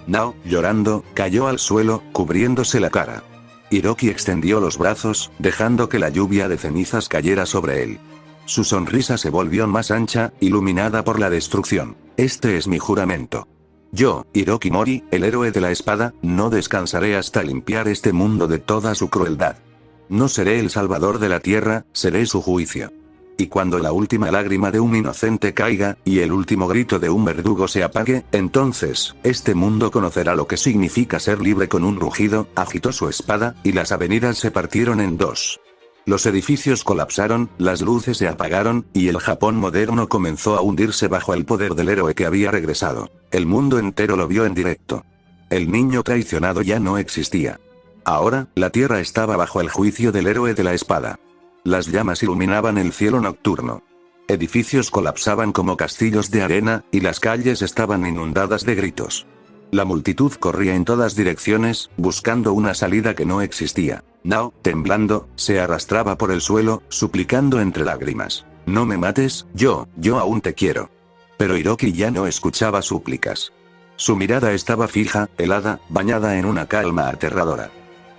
Nao, llorando, cayó al suelo, cubriéndose la cara. Hiroki extendió los brazos, dejando que la lluvia de cenizas cayera sobre él. Su sonrisa se volvió más ancha, iluminada por la destrucción. Este es mi juramento. Yo, Hiroki Mori, el héroe de la espada, no descansaré hasta limpiar este mundo de toda su crueldad. No seré el salvador de la tierra, seré su juicio. Y cuando la última lágrima de un inocente caiga, y el último grito de un verdugo se apague, entonces, este mundo conocerá lo que significa ser libre. Con un rugido, agitó su espada, y las avenidas se partieron en dos. Los edificios colapsaron, las luces se apagaron, y el Japón moderno comenzó a hundirse bajo el poder del héroe que había regresado. El mundo entero lo vio en directo. El niño traicionado ya no existía. Ahora, la tierra estaba bajo el juicio del héroe de la espada. Las llamas iluminaban el cielo nocturno. Edificios colapsaban como castillos de arena, y las calles estaban inundadas de gritos. La multitud corría en todas direcciones, buscando una salida que no existía. Nao, temblando, se arrastraba por el suelo, suplicando entre lágrimas. No me mates, yo aún te quiero. Pero Hiroki ya no escuchaba súplicas. Su mirada estaba fija, helada, bañada en una calma aterradora.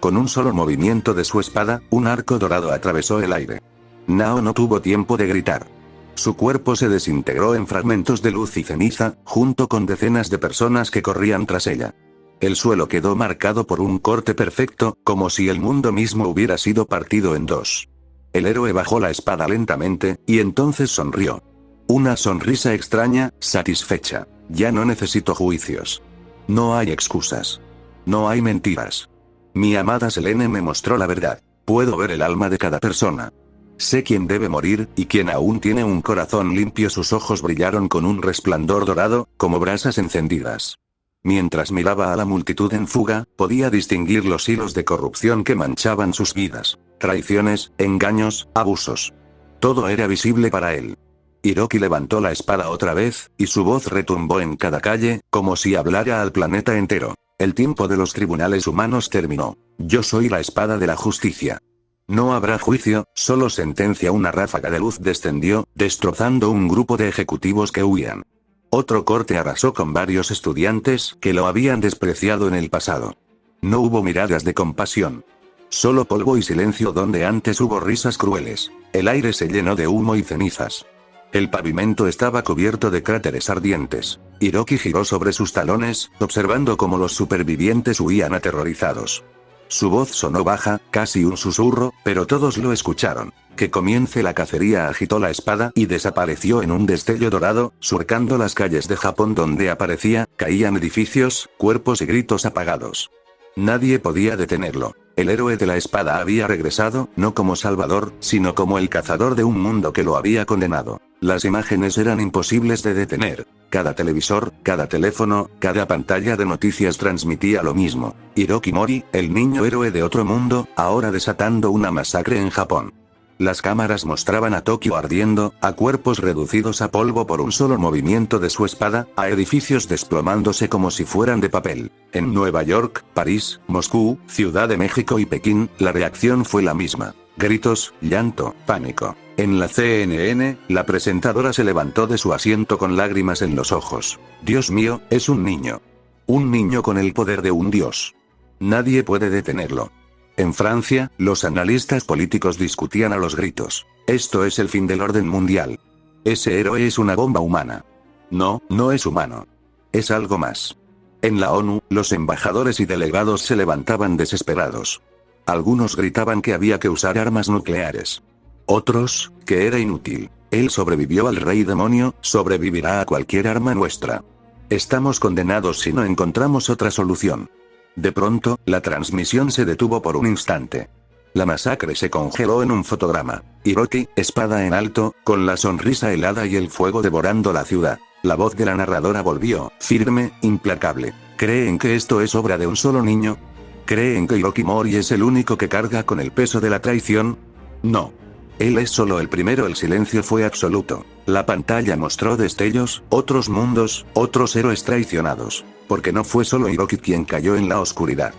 Con un solo movimiento de su espada, un arco dorado atravesó el aire. Nao no tuvo tiempo de gritar. Su cuerpo se desintegró en fragmentos de luz y ceniza, junto con decenas de personas que corrían tras ella. El suelo quedó marcado por un corte perfecto, como si el mundo mismo hubiera sido partido en dos. El héroe bajó la espada lentamente, y entonces sonrió. Una sonrisa extraña, satisfecha. Ya no necesito juicios. No hay excusas. No hay mentiras. Mi amada Selene me mostró la verdad. Puedo ver el alma de cada persona. Sé quién debe morir, y quién aún tiene un corazón limpio. Sus ojos brillaron con un resplandor dorado, como brasas encendidas. Mientras miraba a la multitud en fuga, podía distinguir los hilos de corrupción que manchaban sus vidas. Traiciones, engaños, abusos. Todo era visible para él. Hiroki levantó la espada otra vez, y su voz retumbó en cada calle, como si hablara al planeta entero. El tiempo de los tribunales humanos terminó. Yo soy la espada de la justicia. No habrá juicio, solo sentencia. Una ráfaga de luz descendió, destrozando un grupo de ejecutivos que huían. Otro corte arrasó con varios estudiantes que lo habían despreciado en el pasado. No hubo miradas de compasión. Solo polvo y silencio donde antes hubo risas crueles. El aire se llenó de humo y cenizas. El pavimento estaba cubierto de cráteres ardientes. Hiroki giró sobre sus talones, observando cómo los supervivientes huían aterrorizados. Su voz sonó baja, casi un susurro, pero todos lo escucharon. Que comience la cacería. Agitó la espada y desapareció en un destello dorado, surcando las calles de Japón. Donde aparecía, caían edificios, cuerpos y gritos apagados. Nadie podía detenerlo. El héroe de la espada había regresado, no como salvador, sino como el cazador de un mundo que lo había condenado. Las imágenes eran imposibles de detener. Cada televisor, cada teléfono, cada pantalla de noticias transmitía lo mismo. Hiroki Mori, el niño héroe de otro mundo, ahora desatando una masacre en Japón. Las cámaras mostraban a Tokio ardiendo, a cuerpos reducidos a polvo por un solo movimiento de su espada, a edificios desplomándose como si fueran de papel. En Nueva York, París, Moscú, Ciudad de México y Pekín, la reacción fue la misma. Gritos, llanto, pánico. En la CNN, la presentadora se levantó de su asiento con lágrimas en los ojos. Dios mío, es un niño. Un niño con el poder de un dios. Nadie puede detenerlo. En Francia, los analistas políticos discutían a los gritos. Esto es el fin del orden mundial. Ese héroe es una bomba humana. No, no es humano. Es algo más. En la ONU, los embajadores y delegados se levantaban desesperados. Algunos gritaban que había que usar armas nucleares. Otros, que era inútil. Él sobrevivió al rey demonio, sobrevivirá a cualquier arma nuestra. Estamos condenados si no encontramos otra solución. De pronto, la transmisión se detuvo por un instante. La masacre se congeló en un fotograma. Hiroki, espada en alto, con la sonrisa helada y el fuego devorando la ciudad. La voz de la narradora volvió, firme, implacable. ¿Creen que esto es obra de un solo niño? ¿Creen que Hiroki Mori es el único que carga con el peso de la traición? No. Él es solo el primero. El silencio fue absoluto. La pantalla mostró destellos, otros mundos, otros héroes traicionados. Porque no fue solo Hiroki quien cayó en la oscuridad.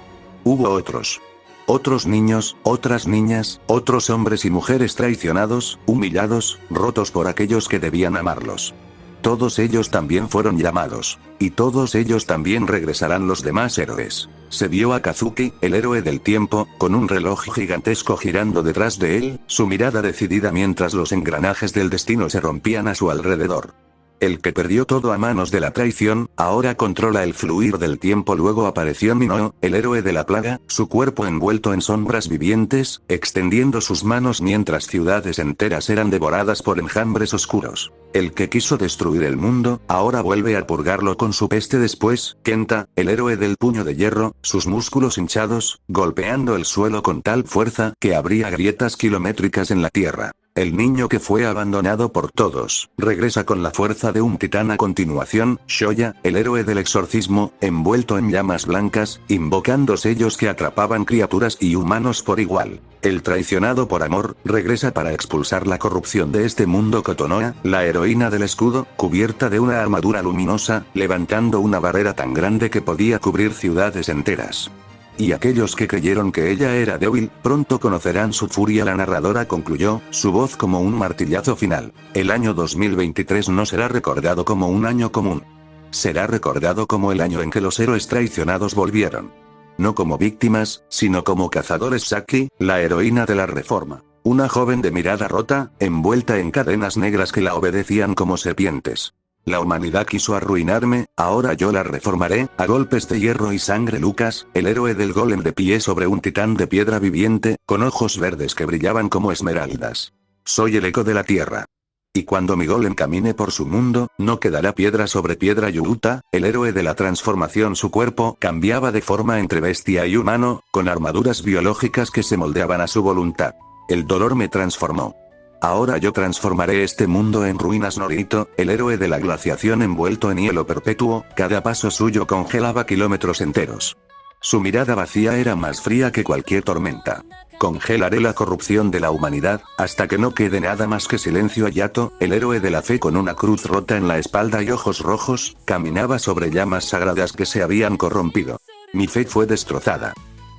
Hubo otros. Otros niños, otras niñas, otros hombres y mujeres traicionados, humillados, rotos por aquellos que debían amarlos. Todos ellos también fueron llamados. Y todos ellos también regresarán los demás héroes. Se vio a Kazuki, el héroe del tiempo, con un reloj gigantesco girando detrás de él, su mirada decidida mientras los engranajes del destino se rompían a su alrededor. El que perdió todo a manos de la traición, ahora controla el fluir del tiempo. Luego apareció Minoo, el héroe de la plaga, su cuerpo envuelto en sombras vivientes, extendiendo sus manos mientras ciudades enteras eran devoradas por enjambres oscuros. El que quiso destruir el mundo, ahora vuelve a purgarlo con su peste. Después, Kenta, el héroe del puño de hierro, sus músculos hinchados, golpeando el suelo con tal fuerza que habría grietas kilométricas en la tierra. El niño que fue abandonado por todos, regresa con la fuerza de un titán. A continuación, Shoya, el héroe del exorcismo, envuelto en llamas blancas, invocando sellos que atrapaban criaturas y humanos por igual. El traicionado por amor, regresa para expulsar la corrupción de este mundo. Kotonoha, la heroína del escudo, cubierta de una armadura luminosa, levantando una barrera tan grande que podía cubrir ciudades enteras. Y aquellos que creyeron que ella era débil, pronto conocerán su furia. La narradora concluyó, su voz como un martillazo final. El año 2023 no será recordado como un año común. Será recordado como el año en que los héroes traicionados volvieron. No como víctimas, sino como cazadores. Saki, la heroína de la reforma. Una joven de mirada rota, envuelta en cadenas negras que la obedecían como serpientes. La humanidad quiso arruinarme, ahora yo la reformaré, a golpes de hierro y sangre. Lucas, el héroe del golem de pie sobre un titán de piedra viviente, con ojos verdes que brillaban como esmeraldas. Soy el eco de la tierra. Y cuando mi golem camine por su mundo, no quedará piedra sobre piedra. Yuuta, el héroe de la transformación, su cuerpo cambiaba de forma entre bestia y humano, con armaduras biológicas que se moldeaban a su voluntad. El dolor me transformó. Ahora yo transformaré este mundo en ruinas. Norito, el héroe de la glaciación envuelto en hielo perpetuo, cada paso suyo congelaba kilómetros enteros. Su mirada vacía era más fría que cualquier tormenta. Congelaré la corrupción de la humanidad, hasta que no quede nada más que silencio. Hayato, el héroe de la fe con una cruz rota en la espalda y ojos rojos, caminaba sobre llamas sagradas que se habían corrompido. Mi fe fue destrozada.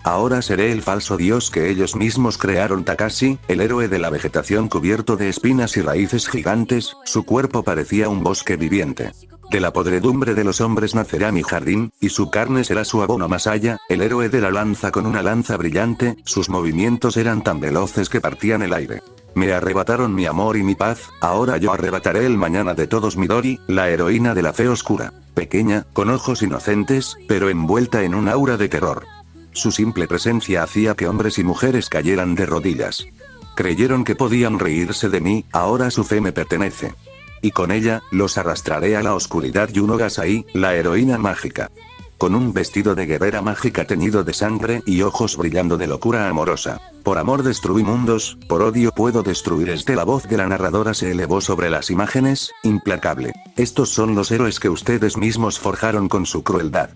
Ahora seré el falso dios que ellos mismos crearon. Takashi, el héroe de la vegetación cubierto de espinas y raíces gigantes, su cuerpo parecía un bosque viviente. De la podredumbre de los hombres nacerá mi jardín, y su carne será su abono. Masaya, el héroe de la lanza con una lanza brillante, sus movimientos eran tan veloces que partían el aire. Me arrebataron mi amor y mi paz, ahora yo arrebataré el mañana de todos. Midori, la heroína de la fe oscura. Pequeña, con ojos inocentes, pero envuelta en un aura de terror. Su simple presencia hacía que hombres y mujeres cayeran de rodillas. Creyeron que podían reírse de mí, ahora su fe me pertenece. Y con ella, los arrastraré a la oscuridad. Yuno Gasai, la heroína mágica. Con un vestido de guerrera mágica teñido de sangre y ojos brillando de locura amorosa. Por amor destruí mundos, por odio puedo destruir. La voz de la narradora se elevó sobre las imágenes, implacable. Estos son los héroes que ustedes mismos forjaron con su crueldad.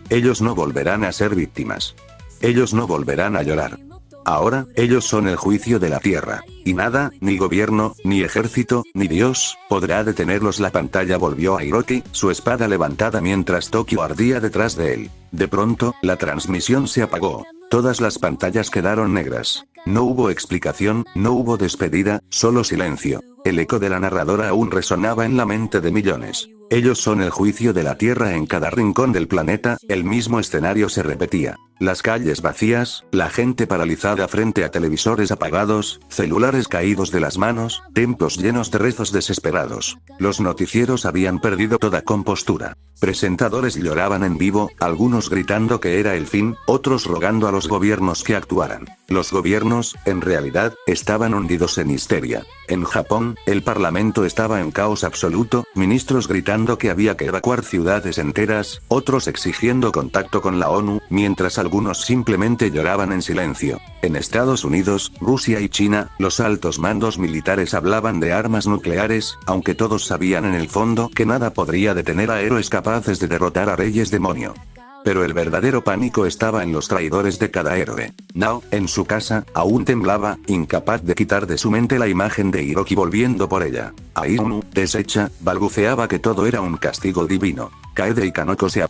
Ellos no volverán a ser víctimas. Ellos no volverán a llorar. Ahora, ellos son el juicio de la tierra. Y nada, ni gobierno, ni ejército, ni Dios, podrá detenerlos. La pantalla volvió a Hiroki, su espada levantada mientras Tokio ardía detrás de él. De pronto, la transmisión se apagó. Todas las pantallas quedaron negras. No hubo explicación, no hubo despedida, solo silencio. El eco de la narradora aún resonaba en la mente de millones. Ellos son el juicio de la Tierra en cada rincón del planeta, el mismo escenario se repetía. Las calles vacías, la gente paralizada frente a televisores apagados, celulares caídos de las manos, templos llenos de rezos desesperados. Los noticieros habían perdido toda compostura. Presentadores lloraban en vivo, algunos gritando que era el fin, otros rogando a los gobiernos que actuaran. Los gobiernos, en realidad, estaban hundidos en histeria. En Japón, el parlamento estaba en caos absoluto, ministros gritando que había que evacuar ciudades enteras, otros exigiendo contacto con la ONU, mientras algunos simplemente lloraban en silencio. En Estados Unidos, Rusia y China, los altos mandos militares hablaban de armas nucleares, aunque todos sabían en el fondo que nada podría detener a héroes capaces de derrotar a reyes demonio. Pero el verdadero pánico estaba en los traidores de cada héroe. Nao, en su casa, aún temblaba, incapaz de quitar de su mente la imagen de Hiroki volviendo por ella. Ainu, deshecha, balbuceaba que todo era un castigo divino. Kaede y Kanoko se